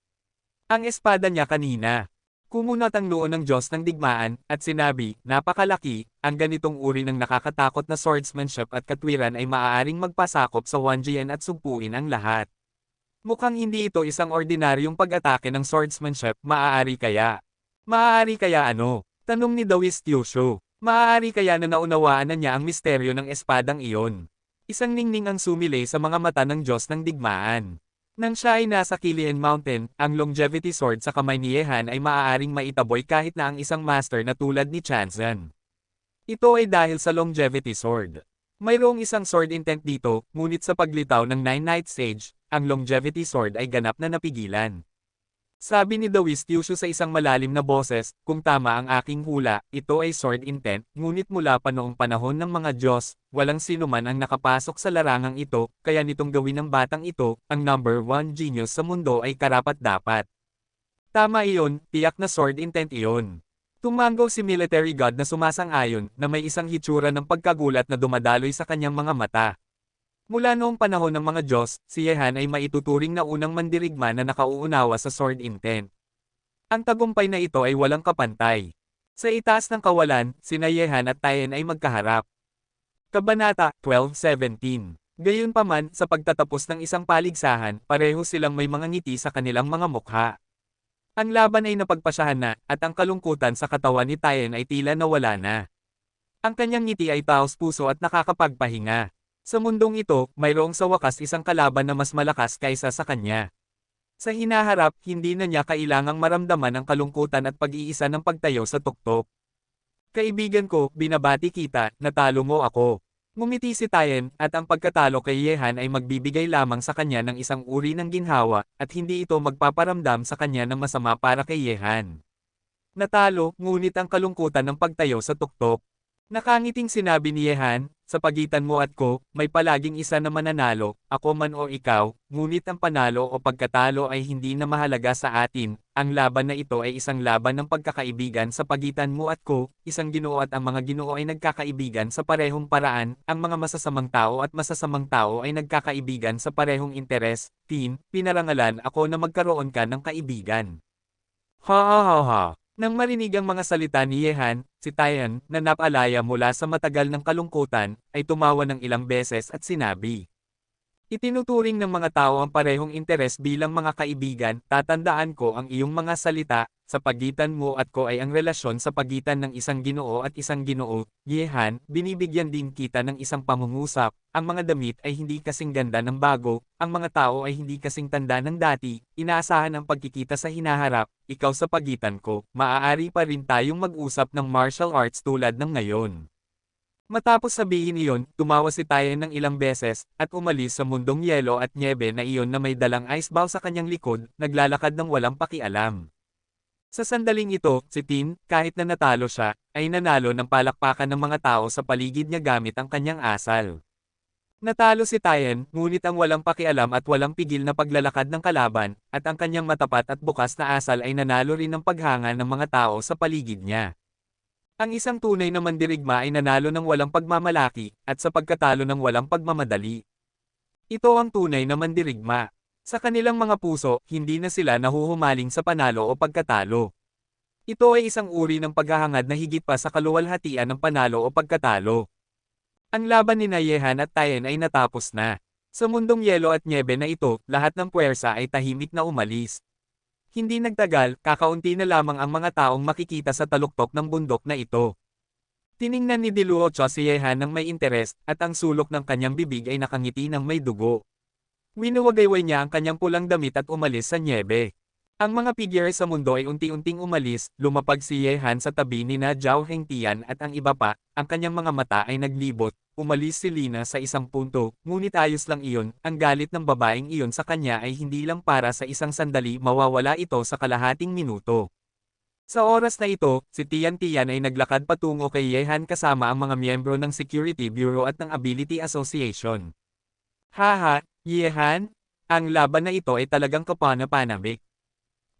[SPEAKER 1] Ang espada niya kanina. Kumunot ang noo ng Diyos ng digmaan, at sinabi, napakalaki, ang ganitong uri ng nakakatakot na swordsmanship at katwiran ay maaaring magpasakop sa Wanjian at sugpuin ang lahat. Mukhang hindi ito isang ordinaryong pag-atake ng swordsmanship, maaari kaya? Maaari kaya ano? Tanong ni Dawis Yusho. Maaari kaya na naunawaan na niya ang misteryo ng espadang iyon. Isang ningning ang sumilay sa mga mata ng Diyos ng digmaan. Nang siya ay nasa Kilian Mountain, ang longevity sword sa kamay ni Yehan ay maaaring maitaboy kahit na ang isang master na tulad ni Chanzan. Ito ay dahil sa longevity sword. Mayroong isang sword intent dito, ngunit sa paglitaw ng Nine Night Sage, ang longevity sword ay ganap na napigilan. Sabi ni Dawis Yusho sa isang malalim na boses, kung tama ang aking hula, ito ay sword intent, ngunit mula pa noong panahon ng mga Diyos, walang sinuman ang nakapasok sa larangang ito, kaya nitong gawin ng batang ito, ang number 1 genius sa mundo ay karapat-dapat. Tama iyon, tiyak na sword intent iyon. Tumanggaw si military god na sumasang-ayon, na may isang hitsura ng pagkagulat na dumadaloy sa kanyang mga mata. Mula noong panahon ng mga Diyos, si Yehan ay maituturing na unang mandirigma na nakauunawa sa sword intent. Ang tagumpay na ito ay walang kapantay. Sa itaas ng kawalan, sina Yehan at Tien ay magkaharap. Kabanata 12:17. Gayunpaman, sa pagtatapos ng isang paligsahan, pareho silang may mga ngiti sa kanilang mga mukha. Ang laban ay napagpasyahan na, at ang kalungkutan sa katawan ni Tien ay tila nawala na. Ang kanyang ngiti ay taos puso at nakakapagpahinga. Sa mundong ito, mayroong sa wakas isang kalaban na mas malakas kaysa sa kanya. Sa hinaharap, hindi na niya kailangang maramdaman ang kalungkutan at pag-iisa ng pagtayo sa tuktok. Kaibigan ko, binabati kita, natalo mo ako. Ngumiti si Tien, at ang pagkatalo kay Yehan ay magbibigay lamang sa kanya ng isang uri ng ginhawa, at hindi ito magpaparamdam sa kanya ng masama para kay Yehan. Natalo, ngunit ang kalungkutan ng pagtayo sa tuktok. Nakangiting sinabi ni Yehan, sa pagitan mo at ko, may palaging isa na mananalo, ako man o ikaw, ngunit ang panalo o pagkatalo ay hindi na mahalaga sa atin, ang laban na ito ay isang laban ng pagkakaibigan sa pagitan mo at ko, isang Ginoo at ang mga Ginoo ay nagkakaibigan sa parehong paraan, ang mga masasamang tao at masasamang tao ay nagkakaibigan sa parehong interes, pinarangalan ako na magkaroon ka ng kaibigan. Ha ha ha ha. Nang marinig ang mga salita ni Yehan, si Taeyeon, na napalaya mula sa matagal ng kalungkutan, ay tumawa ng ilang beses at sinabi. Itinuturing ng mga tao ang parehong interes bilang mga kaibigan, tatandaan ko ang iyong mga salita, sa pagitan mo at ko ay ang relasyon sa pagitan ng isang Ginoo at isang Ginoo, Yehan, binibigyan din kita ng isang pangungusap, ang mga damit ay hindi kasing ganda ng bago, ang mga tao ay hindi kasing tanda ng dati, inaasahan ang pagkikita sa hinaharap, ikaw sa pagitan ko, maaari pa rin tayong mag-usap ng martial arts tulad ng ngayon. Matapos sabihin iyon, tumawa si Taeyeon ng ilang beses, at umalis sa mundong yelo at nyebe na iyon na may dalang ice bowl sa kanyang likod, naglalakad ng walang pakialam. Sa sandaling ito, si Tin, kahit na natalo siya, ay nanalo ng palakpakan ng mga tao sa paligid niya gamit ang kanyang asal. Natalo si Taeyeon, ngunit ang walang pakialam at walang pigil na paglalakad ng kalaban, at ang kanyang matapat at bukas na asal ay nanalo rin ng paghanga ng mga tao sa paligid niya. Ang isang tunay na mandirigma ay nanalo ng walang pagmamalaki, at sa pagkatalo ng walang pagmamadali. Ito ang tunay na mandirigma. Sa kanilang mga puso, hindi na sila nahuhumaling sa panalo o pagkatalo. Ito ay isang uri ng paghahangad na higit pa sa kaluwalhatian ng panalo o pagkatalo. Ang laban ni Yehan at Taeyeon ay natapos na. Sa mundong yelo at nyebe na ito, lahat ng puwersa ay tahimik na umalis. Hindi nagtagal, kakaunti na lamang ang mga taong makikita sa taluktok ng bundok na ito. Tiningnan ni Diluocho si Yehan ng may interes, at ang sulok ng kanyang bibig ay nakangiti ng may dugo. Winuwagayway niya ang kanyang pulang damit at umalis sa nyebe. Ang mga figure sa mundo ay unti-unting umalis, lumapag si Yehan sa tabi ni na Zhao Hengtian at ang iba pa, ang kanyang mga mata ay naglibot, umalis si Lina sa isang punto, ngunit ayos lang iyon, ang galit ng babaeng iyon sa kanya ay hindi lang para sa isang sandali, mawawala ito sa kalahating minuto. Sa oras na ito, si Tian Tian ay naglakad patungo kay Yehan kasama ang mga miyembro ng Security Bureau at ng Ability Association. Haha, Yehan, ang laban na ito ay talagang kapana-panabik.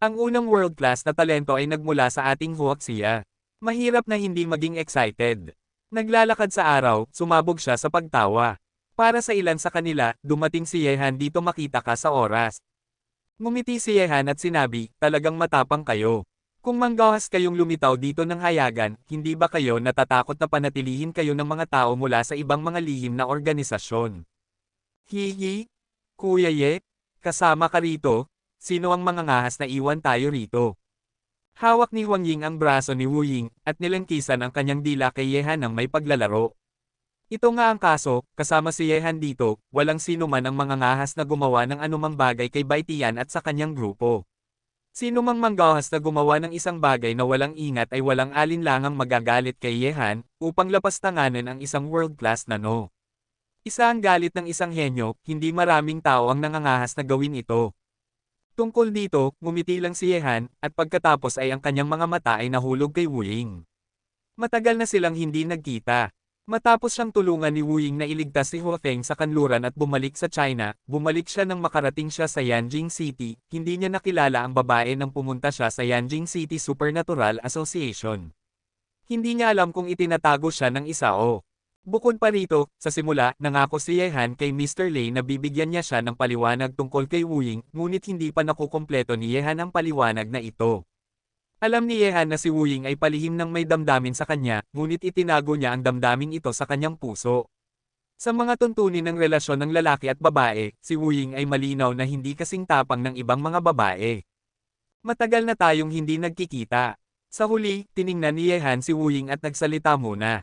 [SPEAKER 1] Ang unang world-class na talento ay nagmula sa ating huwaksiya. Mahirap na hindi maging excited. Naglalakad sa araw, sumabog siya sa pagtawa. Para sa ilan sa kanila, dumating si Yehan dito makita ka sa oras. Ngumiti si Yehan at sinabi, talagang matapang kayo. Kung manggahas kayong lumitaw dito ng hayagan, hindi ba kayo natatakot na panatilihin kayo ng mga tao mula sa ibang mga lihim na organisasyon? Hihi? Kuya Ye? Kasama ka rito? Sino ang mangangahas na iwan tayo rito? Hawak ni Huang Ying ang braso ni Wu Ying, at nilangkisan ang kanyang dila kay Yehan ng may paglalaro. Ito nga ang kaso, kasama si Yehan dito, walang sino man ang mangangahas na gumawa ng anumang bagay kay Bai Tian at sa kanyang grupo. Sino mang manggahas na gumawa ng isang bagay na walang ingat ay walang alinlangang magagalit kay Yehan, upang lapastanganin ang isang world-class na no. Isa ang galit ng isang henyo, hindi maraming tao ang nangangahas na gawin ito. Tungkol dito, ngumiti lang si Yehan, at pagkatapos ay ang kanyang mga mata ay nahulog kay Wu Ying. Matagal na silang hindi nagkita. Matapos siyang tulungan ni Wu Ying na iligtas si Huo Feng sa kanluran at bumalik sa China, bumalik siya nang makarating siya sa Yanjing City, hindi niya nakilala ang babae nang pumunta siya sa Yanjing City Supernatural Association. Hindi niya alam kung itinatago siya ng isa o. Bukod pa rito, sa simula, nangako si Yehan kay Mr. Lei na bibigyan niya siya ng paliwanag tungkol kay Wu Ying, ngunit hindi pa nakukumpleto ni Yehan ang paliwanag na ito. Alam ni Yehan na si Wu Ying ay palihim ng may damdamin sa kanya, ngunit itinago niya ang damdamin ito sa kanyang puso. Sa mga tuntunin ng relasyon ng lalaki at babae, si Wu Ying ay malinaw na hindi kasing tapang ng ibang mga babae. Matagal na tayong hindi nagkikita. Sa huli, tiningnan ni Yehan si Wu Ying at nagsalita muna.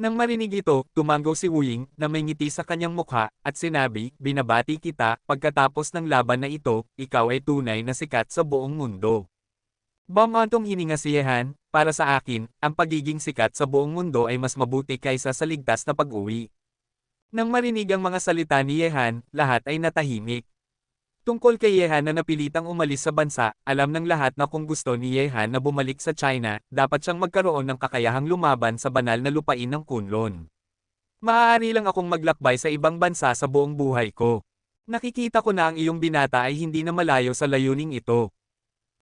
[SPEAKER 1] Nang marinig ito, tumanggo si Wu Ying, na may ngiti sa kanyang mukha, at sinabi, binabati kita, pagkatapos ng laban na ito, ikaw ay tunay na sikat sa buong mundo. Bumantong hininga si Yehan, para sa akin, ang pagiging sikat sa buong mundo ay mas mabuti kaysa sa ligtas na pag-uwi. Nang marinig ang mga salita ni Yehan, lahat ay natahimik. Tungkol kay Yehan na napilitang umalis sa bansa, alam ng lahat na kung gusto ni Yehan na bumalik sa China, dapat siyang magkaroon ng kakayahang lumaban sa banal na lupain ng Kunlun. Maaari lang akong maglakbay sa ibang bansa sa buong buhay ko. Nakikita ko na ang iyong binata ay hindi na malayo sa layuning ito.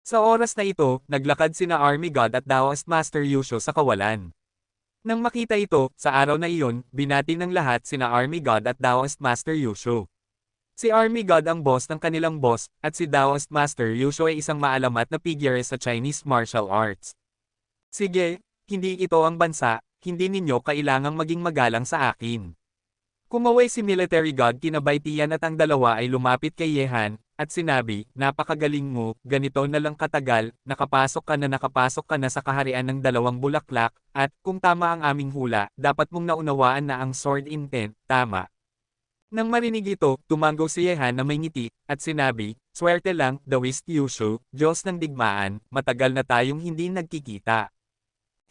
[SPEAKER 1] Sa oras na ito, naglakad sina Army God at Daoist Master Yusho sa kawalan. Nang makita ito, sa araw na iyon, binati ng lahat sina Army God at Daoist Master Yusho. Si Army God ang boss ng kanilang boss, at si Daoist Master Yusho ay isang maalamat na figure sa Chinese martial arts. Sige, hindi ito ang bansa, hindi ninyo kailangang maging magalang sa akin. Kumaway si Military God kina Baitian at ang dalawa ay lumapit kay Yehan, at sinabi, napakagaling mo, ganito na lang katagal, nakapasok ka na sa kaharian ng dalawang bulaklak, at, kung tama ang aming hula, dapat mong naunawaan na ang sword intent, tama. Nang marinig ito, tumango si Yehan na may ngiti, at sinabi, swerte lang, Daoist Yusho, Diyos ng digmaan, matagal na tayong hindi nagkikita.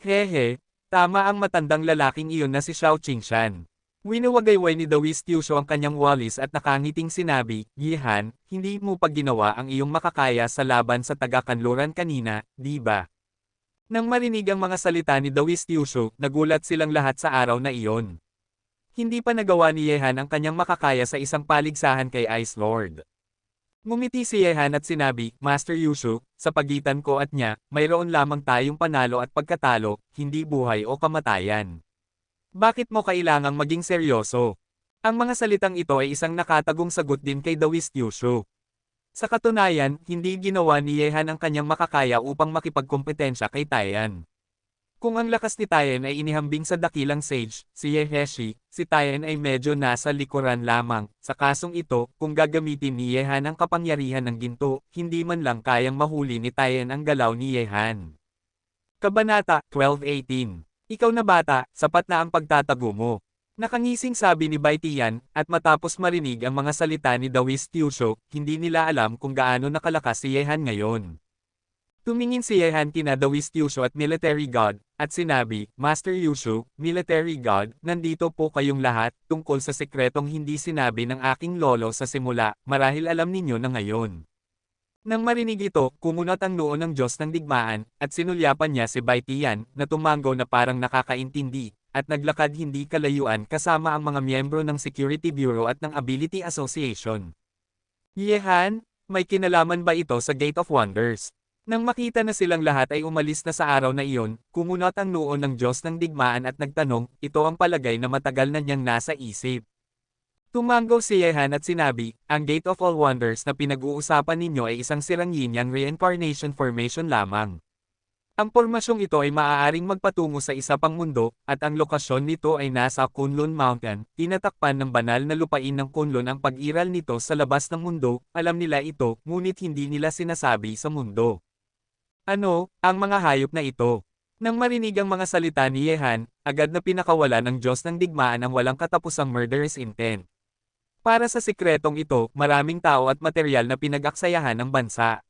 [SPEAKER 1] Hehe, tama ang matandang lalaking iyon na si Xiao Qingshan. Winuwagayway ni Daoist Yusho ang kanyang walis at nakangiting sinabi, Yehan, hindi mo pa ginawa ang iyong makakaya sa laban sa taga-kanluran kanina, di ba? Nang marinig ang mga salita ni Daoist Yusho, nagulat silang lahat sa araw na iyon. Hindi pa nagawa ni Yehan ang kanyang makakaya sa isang paligsahan kay Ice Lord. Ngumiti si Yehan at sinabi, Master Yusho, sa pagitan ko at niya, mayroon lamang tayong panalo at pagkatalo, hindi buhay o kamatayan. Bakit mo kailangang maging seryoso? Ang mga salitang ito ay isang nakatagong sagot din kay Daoist Yusho. Sa katunayan, hindi ginawa ni Yehan ang kanyang makakaya upang makipagkompetensya kay Taiyan. Kung ang lakas ni Taiyan ay inihambing sa dakilang sage, si Yeheshi, si Taiyan ay medyo nasa likuran lamang. Sa kasong ito, kung gagamitin ni Yehan ang kapangyarihan ng ginto, hindi man lang kayang mahuli ni Taiyan ang galaw ni Yehan. Kabanata 12:18. Ikaw na bata, sapat na ang pagtatago mo. Nakangising sabi ni Baitian, at matapos marinig ang mga salita ni Daoist Yusho, hindi nila alam kung gaano nakalakas si Yehan ngayon. Tumingin si Yehan kina Daoist Yusho at Military God, at sinabi, Master Yusho, Military God, nandito po kayong lahat, tungkol sa sekretong hindi sinabi ng aking lolo sa simula, marahil alam ninyo na ngayon. Nang marinig ito, kumunat ang noo ng Diyos ng digmaan, at sinulyapan niya si Baitian, na tumango na parang nakakaintindi, at naglakad hindi kalayuan kasama ang mga miyembro ng Security Bureau at ng Ability Association. Yehan, may kinalaman ba ito sa Gate of Wonders? Nang makita na silang lahat ay umalis na sa araw na iyon, kumunat ang noo ng Diyos ng digmaan at nagtanong, ito ang palagay na matagal na niyang nasa isip. Tumango si Yehan at sinabi, ang Gate of All Wonders na pinag-uusapan ninyo ay isang sirang yin-yang reincarnation formation lamang. Ang pormasyong ito ay maaaring magpatungo sa isa pang mundo, at ang lokasyon nito ay nasa Kunlun Mountain. Tinatakpan ng banal na lupain ng Kunlun ang pag-iral nito sa labas ng mundo, alam nila ito, ngunit hindi nila sinasabi sa mundo. Ano, ang mga hayop na ito? Nang marinig ang mga salita ni Yehan, agad na pinakawala ng Diyos ng digmaan ang walang katapusang murderous intent. Para sa sikretong ito, maraming tao at materyal na pinag-aksayahan ng bansa.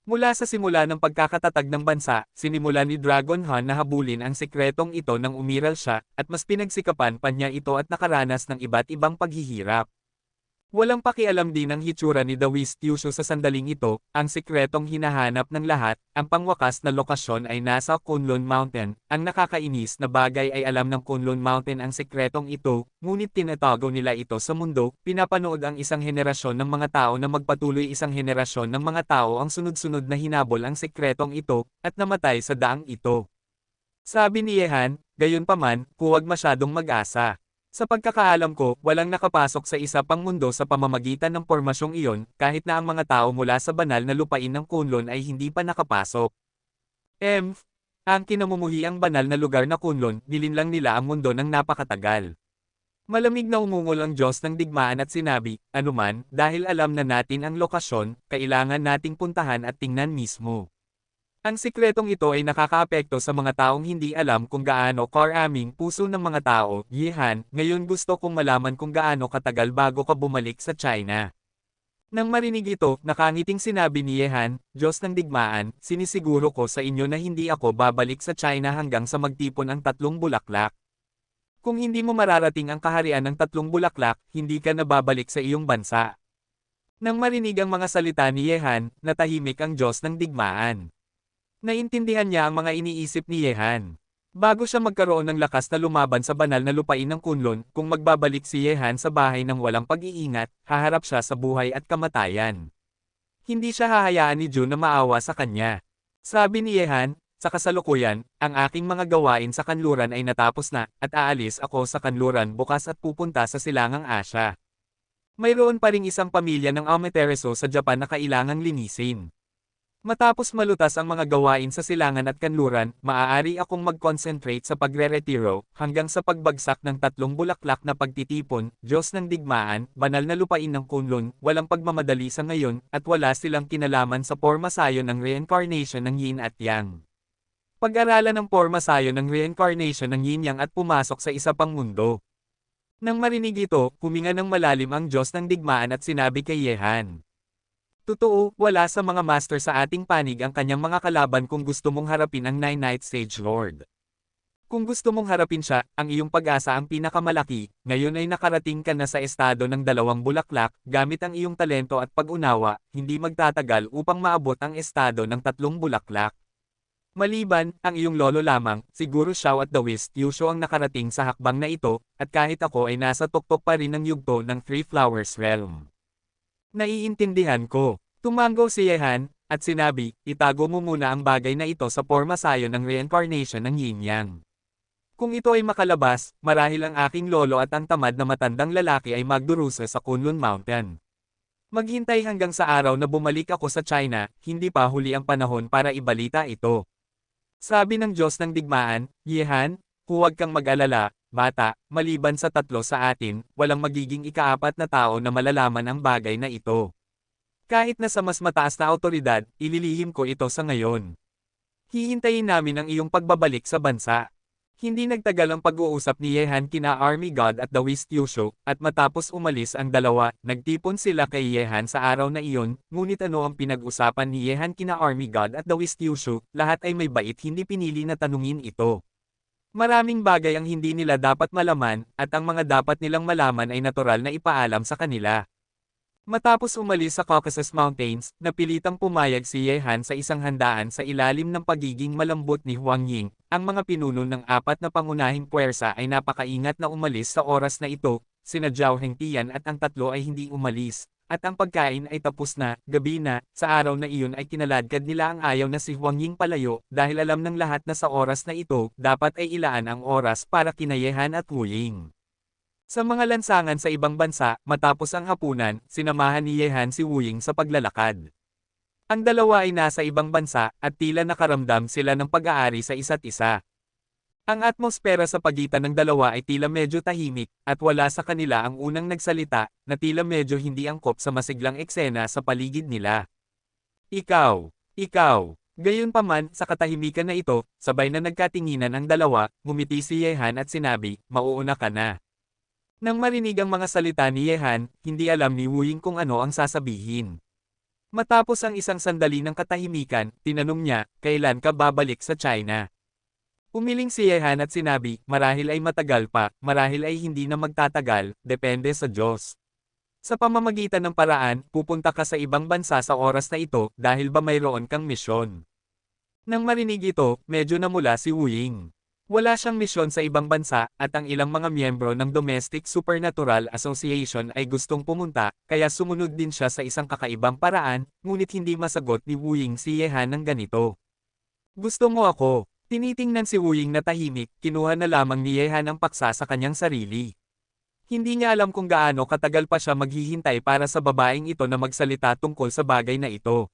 [SPEAKER 1] Mula sa simula ng pagkakatatag ng bansa, sinimulan ni Dragon Han na habulin ang sikretong ito nang umiral siya, at mas pinagsikapan pa niya ito at nakaranas ng iba't ibang paghihirap. Walang pakialam din ang hitsura ni Daoist Yusho sa sandaling ito, ang sikretong hinahanap ng lahat, ang pangwakas na lokasyon ay nasa Kunlun Mountain, ang nakakainis na bagay ay alam ng Kunlun Mountain ang sikretong ito, ngunit tinatago nila ito sa mundo, pinapanood ang isang henerasyon ng mga tao na magpatuloy isang henerasyon ng mga tao ang sunod-sunod na hinabol ang sikretong ito, at namatay sa daang ito. Sabi ni Yehan, gayunpaman, huwag masyadong mag-asa. Sa pagkakaalam ko, walang nakapasok sa isa pang mundo sa pamamagitan ng pormasyong iyon, kahit na ang mga tao mula sa banal na lupain ng Kunlun ay hindi pa nakapasok. Ang kinamumuhiang banal na lugar na Kunlun, nilinlang nila ang mundo ng napakatagal. Malamig na umungol ang Diyos ng digmaan at sinabi, anuman, dahil alam na natin ang lokasyon, kailangan nating puntahan at tingnan mismo. Ang sikretong ito ay nakakaapekto sa mga taong hindi alam kung gaano karaming puso ng mga tao. Yehan, ngayon gusto kong malaman kung gaano katagal bago ka bumalik sa China. Nang marinig ito, nakangiting sinabi ni Yehan, Diyos ng digmaan, sinisiguro ko sa inyo na hindi ako babalik sa China hanggang sa magtipon ang 3 bulaklak. Kung hindi mo mararating ang kaharian ng 3 bulaklak, hindi ka na babalik sa iyong bansa. Nang marinig ang mga salita ni Yehan, natahimik ang Diyos ng digmaan. Naintindihan niya ang mga iniisip ni Yehan. Bago siya magkaroon ng lakas na lumaban sa banal na lupain ng Kunlun, kung magbabalik si Yehan sa bahay ng walang pag-iingat, haharap siya sa buhay at kamatayan. Hindi siya hahayaan ni June na maawa sa kanya. Sabi ni Yehan, sa kasalukuyan, ang aking mga gawain sa kanluran ay natapos na, at aalis ako sa kanluran bukas at pupunta sa Silangang Asya. Mayroon pa ring isang pamilya ng Amaterasu sa Japan na kailangang linisin. Matapos malutas ang mga gawain sa silangan at kanluran, maaari akong mag-concentrate sa pagre-retiro, hanggang sa pagbagsak ng 3 bulaklak na pagtitipon, Diyos ng digmaan, banal na lupain ng Kunlun, walang pagmamadali sa ngayon, at wala silang kinalaman sa porma sayo ng reincarnation ng Yin at Yang. Pag-aralan ng porma sayo ng reincarnation ng Yin Yang at pumasok sa isa pang mundo. Nang marinig ito, huminga ng malalim ang Diyos ng digmaan at sinabi kay Yehan. Totoo, wala sa mga master sa ating panig ang kanyang mga kalaban kung gusto mong harapin ang Nine-Night Sage Lord. Kung gusto mong harapin siya, ang iyong pag-asa ang pinakamalaki, ngayon ay nakarating ka na sa estado ng 2 bulaklak, gamit ang iyong talento at pag-unawa, hindi magtatagal upang maabot ang estado ng 3 bulaklak. Maliban, ang iyong lolo lamang, siguro Xiao at the West Yusho ang nakarating sa hakbang na ito, at kahit ako ay nasa tuktok pa rin ng yugto ng Three Flowers Realm. Naiintindihan ko. Tumango si Yehan, at sinabi, itago mo muna ang bagay na ito sa porma sayo ng reincarnation ng Yin Yang. Kung ito ay makalabas, marahil ang aking lolo at ang tamad na matandang lalaki ay magdurusa sa Kunlun Mountain. Maghintay hanggang sa araw na bumalik ako sa China, hindi pa huli ang panahon para ibalita ito. Sabi ng Diyos ng digmaan, Yehan, huwag kang mag-alala, bata, maliban sa 3 sa atin, walang magiging ika-4 na tao na malalaman ang bagay na ito. Kahit na sa mas mataas na awtoridad, ililihim ko ito sa ngayon. Hihintayin namin ang iyong pagbabalik sa bansa. Hindi nagtagal ang pag-uusap ni Yehan kina Army God at the West Yusho, at matapos umalis ang dalawa, nagtipon sila kay Yehan sa araw na iyon, ngunit ano ang pinag-usapan ni Yehan kina Army God at the West Yusho, lahat ay may bait hindi pinili na tanungin ito. Maraming bagay ang hindi nila dapat malaman, at ang mga dapat nilang malaman ay natural na ipaalam sa kanila. Matapos umalis sa Caucasus Mountains, napilitang pumayag si Yehan sa isang handaan sa ilalim ng pagiging malambot ni Huang Ying. Ang mga pinuno ng 4 na pangunahing puwersa ay napakaingat na umalis sa oras na ito, sina Zhao Hengtian at ang 3 ay hindi umalis. At ang pagkain ay tapos na, gabi na, sa araw na iyon ay kinaladkad nila ang ayaw na si Huang Ying palayo, dahil alam ng lahat na sa oras na ito, dapat ay ilaan ang oras para kina Yehan at Wu Ying. Sa mga lansangan sa ibang bansa, matapos ang hapunan, sinamahan ni Yehan si Wu Ying sa paglalakad. Ang dalawa ay nasa ibang bansa, at tila nakaramdam sila ng pag-aari sa isa't isa. Ang atmosfera sa pagitan ng dalawa ay tila medyo tahimik, at wala sa kanila ang unang nagsalita, na tila medyo hindi angkop sa masiglang eksena sa paligid nila. Ikaw. Gayunpaman, sa katahimikan na ito, sabay na nagkatinginan ang dalawa, ngumiti si Yehan at sinabi, mauuna ka na. Nang marinig ang mga salita ni Yehan, hindi alam ni Wu Ying kung ano ang sasabihin. Matapos ang isang sandali ng katahimikan, tinanong niya, kailan ka babalik sa China? Umiling si Yehan at sinabi, marahil ay matagal pa, marahil ay hindi na magtatagal, depende sa Diyos. Sa pamamagitan ng paraan, pupunta ka sa ibang bansa sa oras na ito, dahil ba mayroon kang misyon? Nang marinig ito, medyo namula si Wu Ying. Wala siyang misyon sa ibang bansa, at ang ilang mga miyembro ng Domestic Supernatural Association ay gustong pumunta, kaya sumunod din siya sa isang kakaibang paraan, ngunit hindi masagot ni Wu Ying si Yehan ng ganito. Gusto mo ako? Tinitingnan si Wu Ying na tahimik, kinuha na lamang ni Yehan ang paksa sa kanyang sarili. Hindi niya alam kung gaano katagal pa siya maghihintay para sa babaeng ito na magsalita tungkol sa bagay na ito.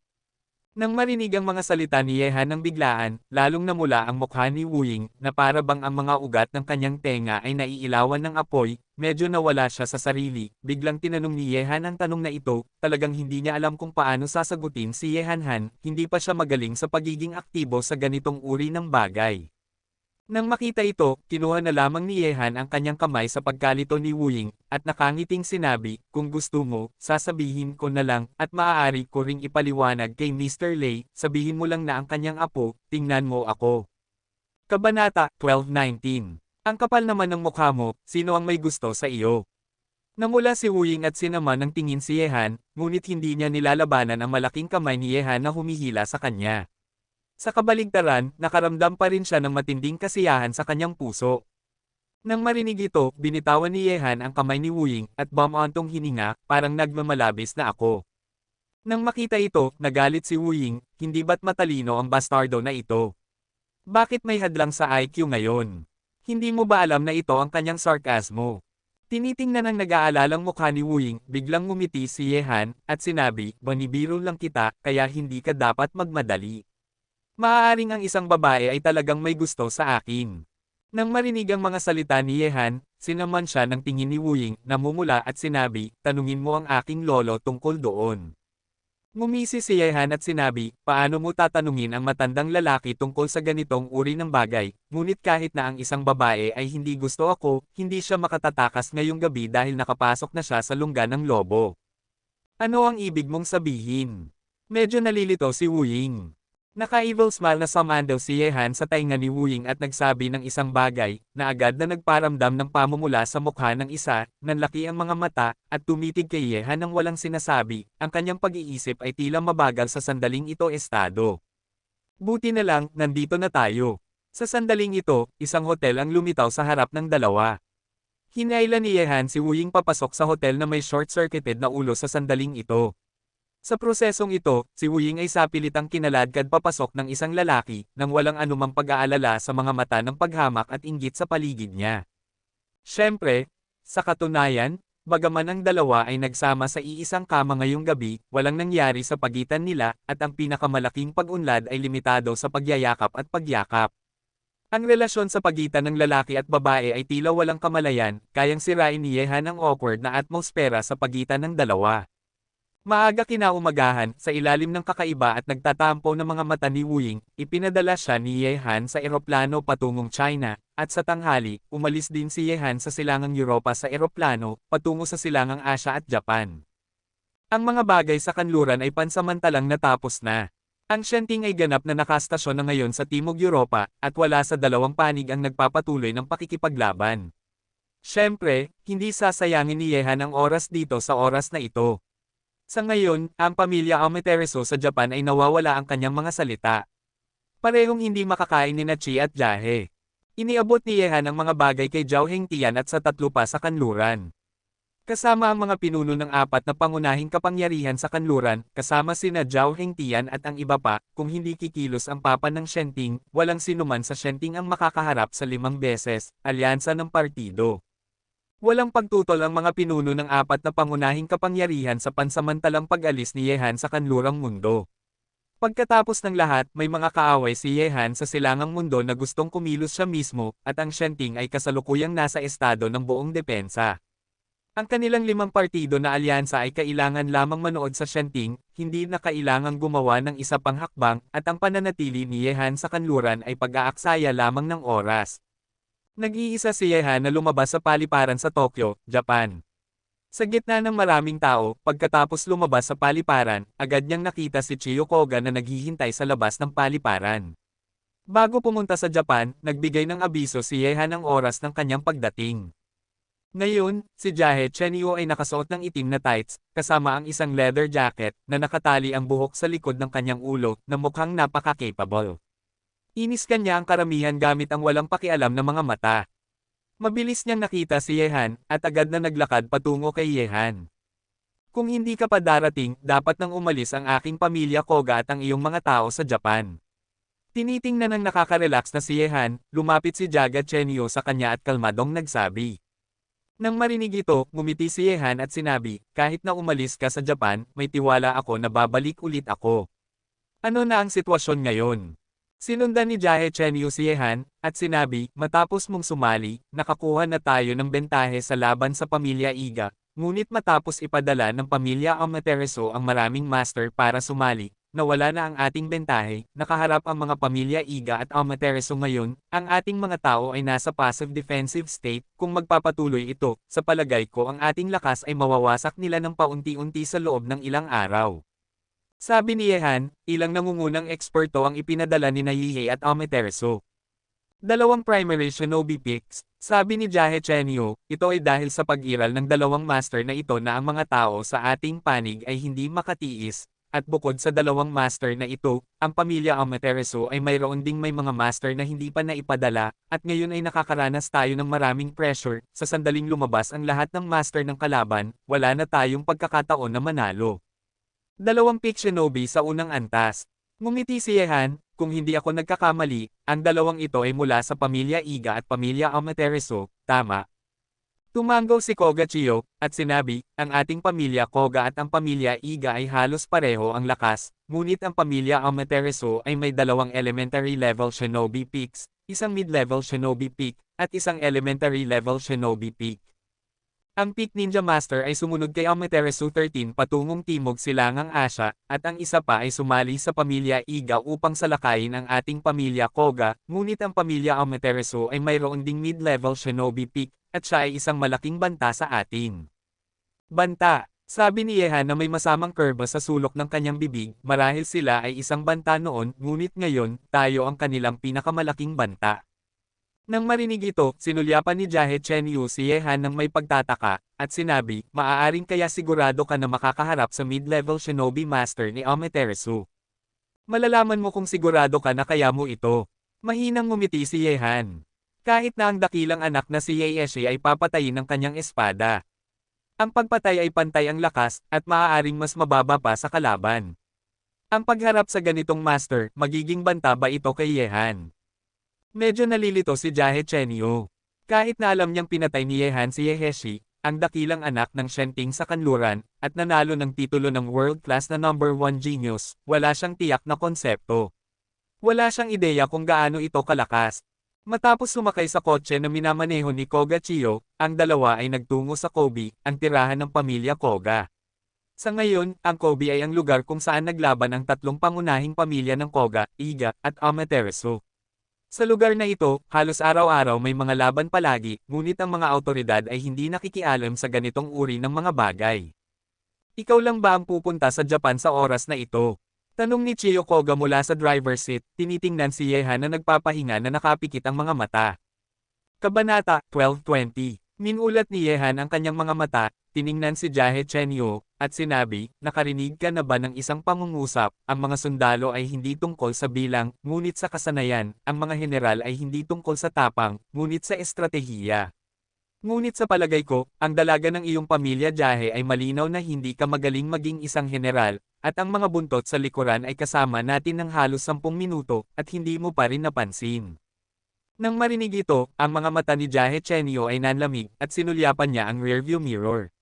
[SPEAKER 1] Nang marinig ang mga salita ni Yehan ng biglaan, lalong namula ang mukha ni Wu Ying, na para bang ang mga ugat ng kanyang tenga ay naiilawan ng apoy, medyo nawala siya sa sarili, biglang tinanong ni Yehan ang tanong na ito, talagang hindi niya alam kung paano sasagutin si Yehan Han, hindi pa siya magaling sa pagiging aktibo sa ganitong uri ng bagay. Nang makita ito, kinuha na lamang ni Yehan ang kanyang kamay sa pagkalito ni Wu Ying, at nakangiting sinabi, kung gusto mo, sasabihin ko na lang, at maaari ko ring ipaliwanag kay Mr. Lei, sabihin mo lang na ang kanyang apo, tingnan mo ako. Kabanata 12:19. Ang kapal naman ng mukha mo, sino ang may gusto sa iyo? Namula si Wu Ying at sinama ng tingin si Yehan, ngunit hindi niya nilalabanan ang malaking kamay ni Yehan na humihila sa kanya. Sa kabaligtaran, nakaramdam pa rin siya ng matinding kasiyahan sa kanyang puso. Nang marinig ito, binitawan ni Yehan ang kamay ni Wu Ying at bumantong hininga, parang nagmamalabis na ako. Nang makita ito, nagalit si Wu Ying, hindi ba't matalino ang bastardo na ito? Bakit may hadlang sa IQ ngayon? Hindi mo ba alam na ito ang kanyang sarkasmo? Tinitingnan ang nag-aalalang mukha ni Wu Ying, biglang ngumiti si Yehan, at sinabi, "Banibiro lang kita, kaya hindi ka dapat magmadali. Maaaring ang isang babae ay talagang may gusto sa akin." Nang marinig ang mga salita ni Yehan, sinaman siya ng tingin ni Wu Ying, namumula at sinabi, "Tanungin mo ang aking lolo tungkol doon." Ngumisi si Yehan at sinabi, "Paano mo tatanungin ang matandang lalaki tungkol sa ganitong uri ng bagay, ngunit kahit na ang isang babae ay hindi gusto ako, hindi siya makatatakas ngayong gabi dahil nakapasok na siya sa lungga ng lobo. Ano ang ibig mong sabihin?" Medyo nalilito si Wu Ying. Naka-evil smile na sumandaw si Yehan sa tainga ni Wu Ying at nagsabi ng isang bagay, na agad na nagparamdam ng pamumula sa mukha ng isa, nanlaki ang mga mata, at tumitig kay Yehan nang walang sinasabi, ang kanyang pag-iisip ay tila mabagal sa sandaling ito estado. Buti na lang, nandito na tayo. Sa sandaling ito, isang hotel ang lumitaw sa harap ng dalawa. Hinailan ni Yehan si Wu Ying papasok sa hotel na may short-circuited na ulo sa sandaling ito. Sa prosesong ito, si Wu Ying ay sapilitang kinaladkad papasok ng isang lalaki, nang walang anumang pag-aalala sa mga mata ng paghamak at inggit sa paligid niya. Siyempre, sa katunayan, bagaman ang dalawa ay nagsama sa iisang kama ngayong gabi, walang nangyari sa pagitan nila, at ang pinakamalaking pag-unlad ay limitado sa pagyayakap at pagyakap. Ang relasyon sa pagitan ng lalaki at babae ay tila walang kamalayan, kayang sirain ni Yehan ang awkward na atmosfera sa pagitan ng dalawa. Maaga kinaumagahan, sa ilalim ng kakaiba at nagtatampo ng mga mata ni Wu Ying, ipinadala siya ni Yehan sa eroplano patungong China, at sa tanghali, umalis din si Yehan sa silangang Europa sa eroplano, patungo sa silangang Asya at Japan. Ang mga bagay sa kanluran ay pansamantalang natapos na. Ang Shenting ay ganap na nakastasyon na ngayon sa Timog Europa, at wala sa dalawang panig ang nagpapatuloy ng pakikipaglaban. Siyempre, hindi sasayangin ni Yehan ang oras dito sa oras na ito. Sa ngayon, ang pamilya Amaterasu sa Japan ay nawawala ang kanyang mga salita. Parehong hindi makakain ni Chi at Jahe. Iniabot ni Yehan ang mga bagay kay Zhao Hengtian at sa tatlo pa sa kanluran. Kasama ang mga pinuno ng apat na pangunahing kapangyarihan sa kanluran, kasama sina Zhao Hengtian at ang iba pa, kung hindi kikilos ang papa ng Shenting, walang sinuman sa Shenting ang makakaharap sa 5 beses, alyansa ng partido. Walang pagtutol ang mga pinuno ng apat na pangunahing kapangyarihan sa pansamantalang pag-alis ni Yehan sa kanlurang mundo. Pagkatapos ng lahat, may mga kaaway si Yehan sa silangang mundo na gustong kumilos siya mismo, at ang Shenting ay kasalukuyang nasa estado ng buong depensa. Ang kanilang 5 partido na alyansa ay kailangan lamang manood sa Shenting, hindi na kailangang gumawa ng isa pang hakbang, at ang pananatili ni Yehan sa kanluran ay pag-aaksaya lamang ng oras. Nag-iisa si Yehan na lumabas sa paliparan sa Tokyo, Japan. Sa gitna ng maraming tao, pagkatapos lumabas sa paliparan, agad niyang nakita si Chiyo Koga na naghihintay sa labas ng paliparan. Bago pumunta sa Japan, nagbigay ng abiso si Yehan ng oras ng kanyang pagdating. Ngayon, si Jahe Chenyo ay nakasuot ng itim na tights, kasama ang isang leather jacket, na nakatali ang buhok sa likod ng kanyang ulo, na mukhang napaka-capable. Inis kanya ang karamihan gamit ang walang pakialam na mga mata. Mabilis niyang nakita si Yehan, at agad na naglakad patungo kay Yehan. "Kung hindi ka pa darating, dapat nang umalis ang aking pamilya Koga at ang iyong mga tao sa Japan." Tinitingnan ng nakaka-relax na si Yehan, lumapit si Jaga Chenyo sa kanya at kalmadong nagsabi. Nang marinig ito, ngumiti si Yehan at sinabi, "Kahit na umalis ka sa Japan, may tiwala ako na babalik ulit ako. Ano na ang sitwasyon ngayon?" Sinundan ni Jahe Chenyo si Yehan, at sinabi, "Matapos mong sumali, nakakuha na tayo ng bentahe sa laban sa pamilya Iga, ngunit matapos ipadala ng pamilya Amaterasu ang maraming master para sumali, nawala na ang ating bentahe, nakaharap ang mga pamilya Iga at Amaterasu ngayon, ang ating mga tao ay nasa passive defensive state, kung magpapatuloy ito, sa palagay ko ang ating lakas ay mawawasak nila ng paunti-unti sa loob ng ilang araw." Sabi ni Yehan, ilang nangungunang eksperto ang ipinadala ni Yihei at Amaterasu. Dalawang primary shinobi picks, sabi ni Jahe Chenyo, ito ay dahil sa pag-iral ng dalawang master na ito na ang mga tao sa ating panig ay hindi makatiis, at bukod sa dalawang master na ito, ang pamilya Amaterasu ay mayroon ding may mga master na hindi pa naipadala, at ngayon ay nakakaranas tayo ng maraming pressure, sa sandaling lumabas ang lahat ng master ng kalaban, wala na tayong pagkakataon na manalo. Dalawang pick shinobi sa unang antas. Ngumiti si Yehan, kung hindi ako nagkakamali, ang dalawang ito ay mula sa pamilya Iga at pamilya Amaterasu, tama. Tumango si Koga Chiyo, at sinabi, ang ating pamilya Koga at ang pamilya Iga ay halos pareho ang lakas, ngunit ang pamilya Amaterasu ay may dalawang elementary level shinobi peaks, isang mid-level shinobi peak, at isang elementary level shinobi peak. Ang Peak Ninja Master ay sumunod kay Amaterasu 13 patungong Timog Silangang Asya, at ang isa pa ay sumali sa pamilya Iga upang salakayin ang ating pamilya Koga, ngunit ang pamilya Amaterasu ay mayroon ding mid-level shinobi peak, at siya ay isang malaking banta sa atin. Banta, sabi ni Yehan na may masamang kurba sa sulok ng kanyang bibig, marahil sila ay isang banta noon, ngunit ngayon, tayo ang kanilang pinakamalaking banta. Nang marinig ito, sinulyapan ni Jahe Chenyu si Yehan ng may pagtataka, at sinabi, maaaring kaya sigurado ka na makakaharap sa mid-level shinobi master ni Amaterasu. Malalaman mo kung sigurado ka na kaya mo ito. Mahinang ngumiti si Yehan. Kahit na ang dakilang anak na si Yeeshi ay papatayin ng kanyang espada. Ang pagpatay ay pantay ang lakas, at maaaring mas mababa pa sa kalaban. Ang pagharap sa ganitong master, magiging banta ba ito kay Yehan? Medyo nalilito si Jahe Chenyo. Kahit na alam niyang pinatay ni Yehan si Yeeshi, ang dakilang anak ng Shenting sa kanluran, at nanalo ng titulo ng world-class na number 1 genius, wala siyang tiyak na konsepto. Wala siyang ideya kung gaano ito kalakas. Matapos sumakay sa kotse na minamaneho ni Koga Chiyo, ang dalawa ay nagtungo sa Kobe, ang tirahan ng pamilya Koga. Sa ngayon, ang Kobe ay ang lugar kung saan naglaban ang tatlong pangunahing pamilya ng Koga, Iga, at Amaterasu. Sa lugar na ito, halos araw-araw may mga laban palagi, ngunit ang mga awtoridad ay hindi nakikialam sa ganitong uri ng mga bagay. Ikaw lang ba ang pupunta sa Japan sa oras na ito? Tanong ni Chiyo Koga mula sa driver's seat, tinitingnan si Yehan na nagpapahinga na nakapikit ang mga mata. Kabanata 12:20. Minulat ni Yehan ang kanyang mga mata, tiningnan si Jahe Chenyo, at sinabi, nakarinig ka na ba ng isang pangungusap, ang mga sundalo ay hindi tungkol sa bilang, ngunit sa kasanayan, ang mga general ay hindi tungkol sa tapang, ngunit sa estratehiya. Ngunit sa palagay ko, ang dalaga ng iyong pamilya Jahe ay malinaw na hindi ka magaling maging isang general, at ang mga buntot sa likuran ay kasama natin ng halos 10 minuto, at hindi mo pa rin napansin. Nang marinig ito, ang mga mata ni Jahe Chenyo ay nanlamig, at sinulyapan niya ang rearview mirror.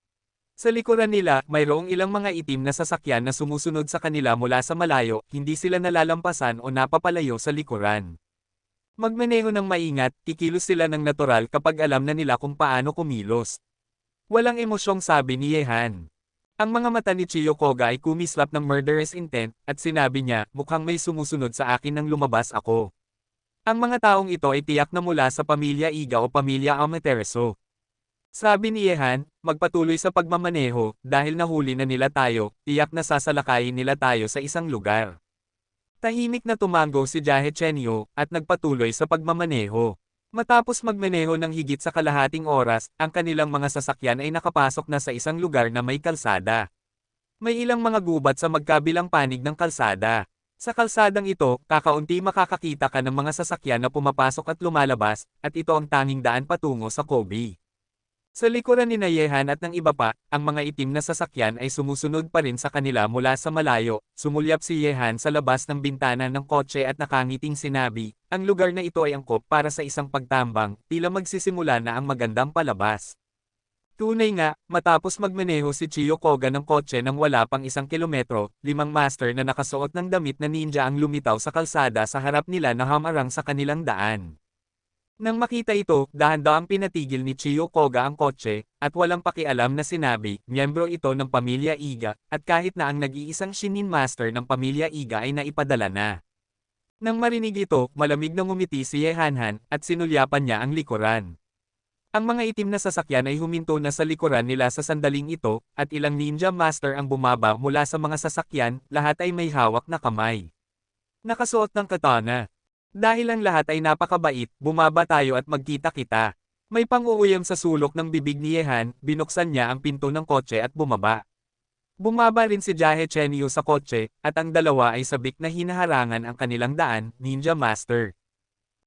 [SPEAKER 1] Sa likuran nila, mayroong ilang mga itim na sasakyan na sumusunod sa kanila mula sa malayo, hindi sila nalalampasan o napapalayo sa likuran. Magmaneho ng maingat, kikilos sila ng natural kapag alam na nila kung paano kumilos. Walang emosyong sabi ni Yehan. Ang mga mata ni Chiyo Koga ay kumislap ng murderous intent, at sinabi niya, mukhang may sumusunod sa akin nang lumabas ako. Ang mga taong ito ay tiyak na mula sa pamilya Iga o pamilya Amaterasu. Sabi ni Yehan, magpatuloy sa pagmamaneho, dahil nahuli na nila tayo, tiyak na sasalakayin nila tayo sa isang lugar. Tahimik na tumango si Jahe Chenyo, at nagpatuloy sa pagmamaneho. Matapos magmaneho ng higit sa kalahating oras, ang kanilang mga sasakyan ay nakapasok na sa isang lugar na may kalsada. May ilang mga gubat sa magkabilang panig ng kalsada. Sa kalsadang ito, kakaunti makakakita ka ng mga sasakyan na pumapasok at lumalabas, at ito ang tanging daan patungo sa Kobe. Sa likuran ni Yehan at ng iba pa, ang mga itim na sasakyan ay sumusunod pa rin sa kanila mula sa malayo. Sumulyap si Yehan sa labas ng bintana ng kotse at nakangiting sinabi, ang lugar na ito ay angkop para sa isang pagtambang, tila magsisimula na ang magandang palabas. Tunay nga, matapos magmaneho si Chiyo Koga ng kotse nang wala pang 1 kilometro, 5 master na nakasuot ng damit na ninja ang lumitaw sa kalsada sa harap nila na hamarang sa kanilang daan. Nang makita ito, dahan-dahang pinatigil ni Chiyo Koga ang kotse, at walang pakialam na sinabi, miyembro ito ng pamilya Iga, at kahit na ang nag-iisang Shinin Master ng pamilya Iga ay naipadala na. Nang marinig ito, malamig na ngumiti si Yehanhan, at sinulyapan niya ang likuran. Ang mga itim na sasakyan ay huminto na sa likuran nila sa sandaling ito, at ilang ninja master ang bumaba mula sa mga sasakyan, lahat ay may hawak na kamay. Nakasuot ng katana. Dahil ang lahat ay napakabait, bumaba tayo at magkita-kita. May pang-uuyam sa sulok ng bibig ni Yehan, binuksan niya ang pinto ng kotse at bumaba. Bumaba rin si Jahe Chenyu sa kotse, at ang dalawa ay sabik na hinaharangan ang kanilang daan, Ninja Master.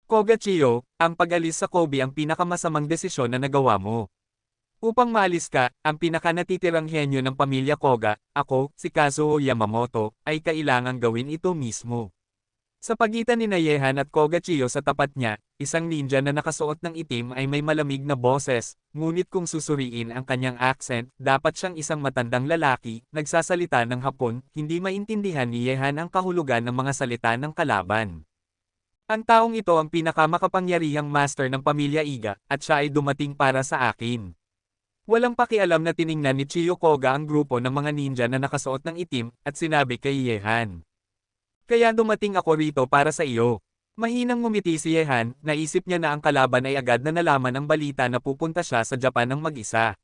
[SPEAKER 1] Koga Chiyo, ang pag-alis sa Kobe ang pinakamasamang desisyon na nagawa mo. Upang maalis ka, ang pinakanatitirang henyo ng pamilya Koga, ako, si Kazuo Yamamoto, ay kailangang gawin ito mismo. Sa pagitan ni Yehan at Koga Chiyo sa tapat niya, isang ninja na nakasuot ng itim ay may malamig na boses, ngunit kung susuriin ang kanyang accent, dapat siyang isang matandang lalaki, nagsasalita ng Hapon, hindi maintindihan ni Yehan ang kahulugan ng mga salita ng kalaban. Ang taong ito ang pinakamakapangyarihang master ng pamilya Iga, at siya ay dumating para sa akin. Walang pakialam na tiningnan ni Chiyo Koga ang grupo ng mga ninja na nakasuot ng itim, at sinabi kay Yehan. Kaya dumating ako rito para sa iyo. Mahinang ngumiti si Yehan, naisip niya na ang kalaban ay agad na nalaman ang balita na pupunta siya sa Japan ng mag-isa.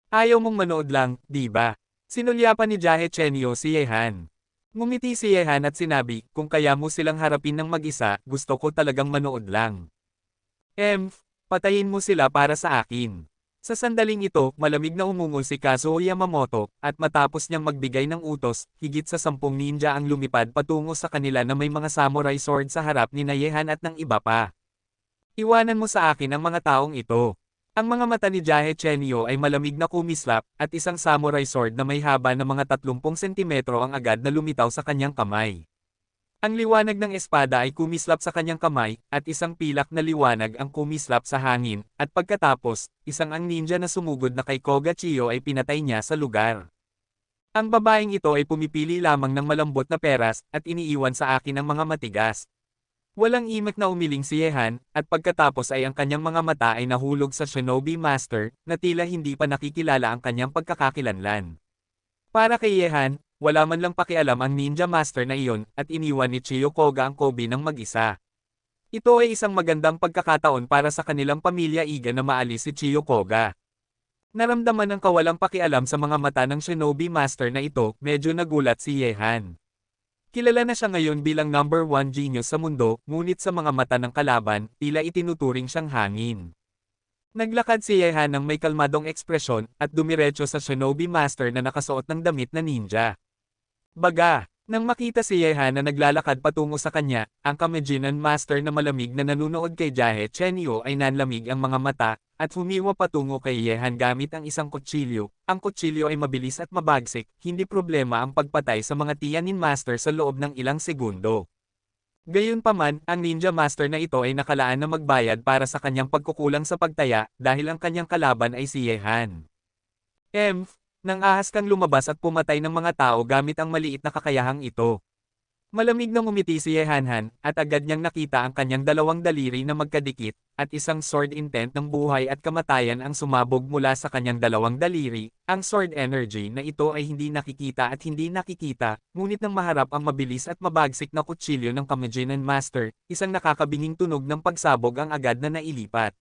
[SPEAKER 1] Ayaw mong manood lang, di ba? Sinulyapan ni Jahe Chenyo si Yehan. Ngumiti si Yehan at sinabi, kung kaya mo silang harapin ng mag-isa, gusto ko talagang manood lang. Patayin mo sila para sa akin. Sa sandaling ito, malamig na umungol si Kazuo Yamamoto, at matapos niyang magbigay ng utos, higit sa 10 ninja ang lumipad patungo sa kanila na may mga samurai sword sa harap ni Yehan at ng iba pa. Iwanan mo sa akin ang mga taong ito. Ang mga mata ni Jahe Chenyo ay malamig na kumislap, at isang samurai sword na may haba na mga 30 sentimetro ang agad na lumitaw sa kanyang kamay. Ang liwanag ng espada ay kumislap sa kanyang kamay, at isang pilak na liwanag ang kumislap sa hangin, at pagkatapos, isang ang ninja na sumugod na kay Koga Chiyo ay pinatay niya sa lugar. Ang babaeng ito ay pumipili lamang ng malambot na peras, at iniiwan sa akin ang mga matigas. Walang imak na umiling si Yehan, at pagkatapos ay ang kanyang mga mata ay nahulog sa Shinobi Master, na tila hindi pa nakikilala ang kanyang pagkakakilanlan. Para kay Yehan, wala man lang pakialam ang Ninja Master na iyon, at iniwan ni Chiyo Koga ang Kobe ng mag-isa. Ito ay isang magandang pagkakataon para sa kanilang pamilya Iga na maalis si Chiyo Koga. Naramdaman ng kawalang pakialam sa mga mata ng Shinobi Master na ito, medyo nagulat si Yehan. Kilala na siya ngayon bilang number 1 genius sa mundo, ngunit sa mga mata ng kalaban, tila itinuturing siyang hangin. Naglakad si Yehan ng may kalmadong ekspresyon, at dumiretso sa Shinobi Master na nakasuot ng damit na ninja. Baga, nang makita si Yehan na naglalakad patungo sa kanya, ang Kamejinan Master na malamig na nanunood kay Jahe Chenyo ay nanlamig ang mga mata, at humiwa patungo kay Yehan gamit ang isang kutsilyo. Ang kutsilyo ay mabilis at mabagsik, hindi problema ang pagpatay sa mga Tianin Master sa loob ng ilang segundo. Gayunpaman, ang Ninja Master na ito ay nakalaan na magbayad para sa kanyang pagkukulang sa pagtaya, dahil ang kanyang kalaban ay si Yehan. Nang ahas kang lumabas at pumatay ng mga tao gamit ang maliit na kakayahang ito. Malamig na ngumiti si Yehanhan, at agad niyang nakita ang kanyang dalawang daliri na magkadikit, at isang sword intent ng buhay at kamatayan ang sumabog mula sa kanyang dalawang daliri. Ang sword energy na ito ay hindi nakikita at hindi nakikita, ngunit nang maharap ang mabilis at mabagsik na kutsilyo ng Kamejinan Master, isang nakakabinging tunog ng pagsabog ang agad na nailipat.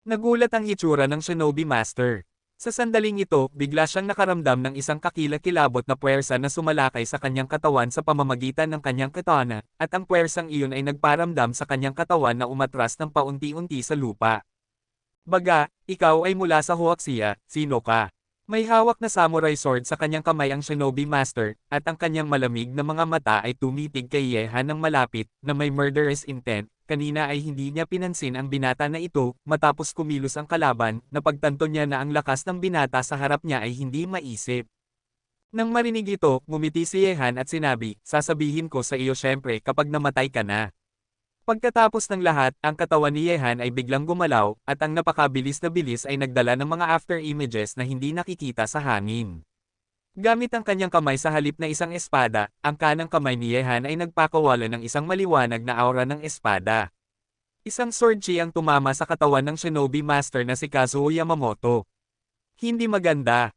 [SPEAKER 1] Nagulat ang itsura ng Shinobi Master. Sa sandaling ito, bigla siyang nakaramdam ng isang kakilakilabot na puwersa na sumalakay sa kanyang katawan sa pamamagitan ng kanyang katana, at ang puwersang iyon ay nagparamdam sa kanyang katawan na umatras ng paunti-unti sa lupa. Baga, ikaw ay mula sa Huaxia, sino ka? May hawak na samurai sword sa kanyang kamay ang Shinobi Master, at ang kanyang malamig na mga mata ay tumitig kay Yehan ng malapit, na may murderous intent. Kanina ay hindi niya pinansin ang binata na ito, matapos kumilos ang kalaban, napagtanto niya na ang lakas ng binata sa harap niya ay hindi maisip. Nang marinig ito, ngumiti si Yehan at sinabi, sasabihin ko sa iyo syempre kapag namatay ka na. Pagkatapos ng lahat, ang katawan ni Yehan ay biglang gumalaw, at ang napakabilis na bilis ay nagdala ng mga after images na hindi nakikita sa hangin. Gamit ang kanyang kamay sa halip na isang espada, ang kanang kamay ni Yehan ay nagpakawala ng isang maliwanag na aura ng espada. Isang sword chi ang tumama sa katawan ng Shinobi Master na si Kazuo Yamamoto. Hindi maganda.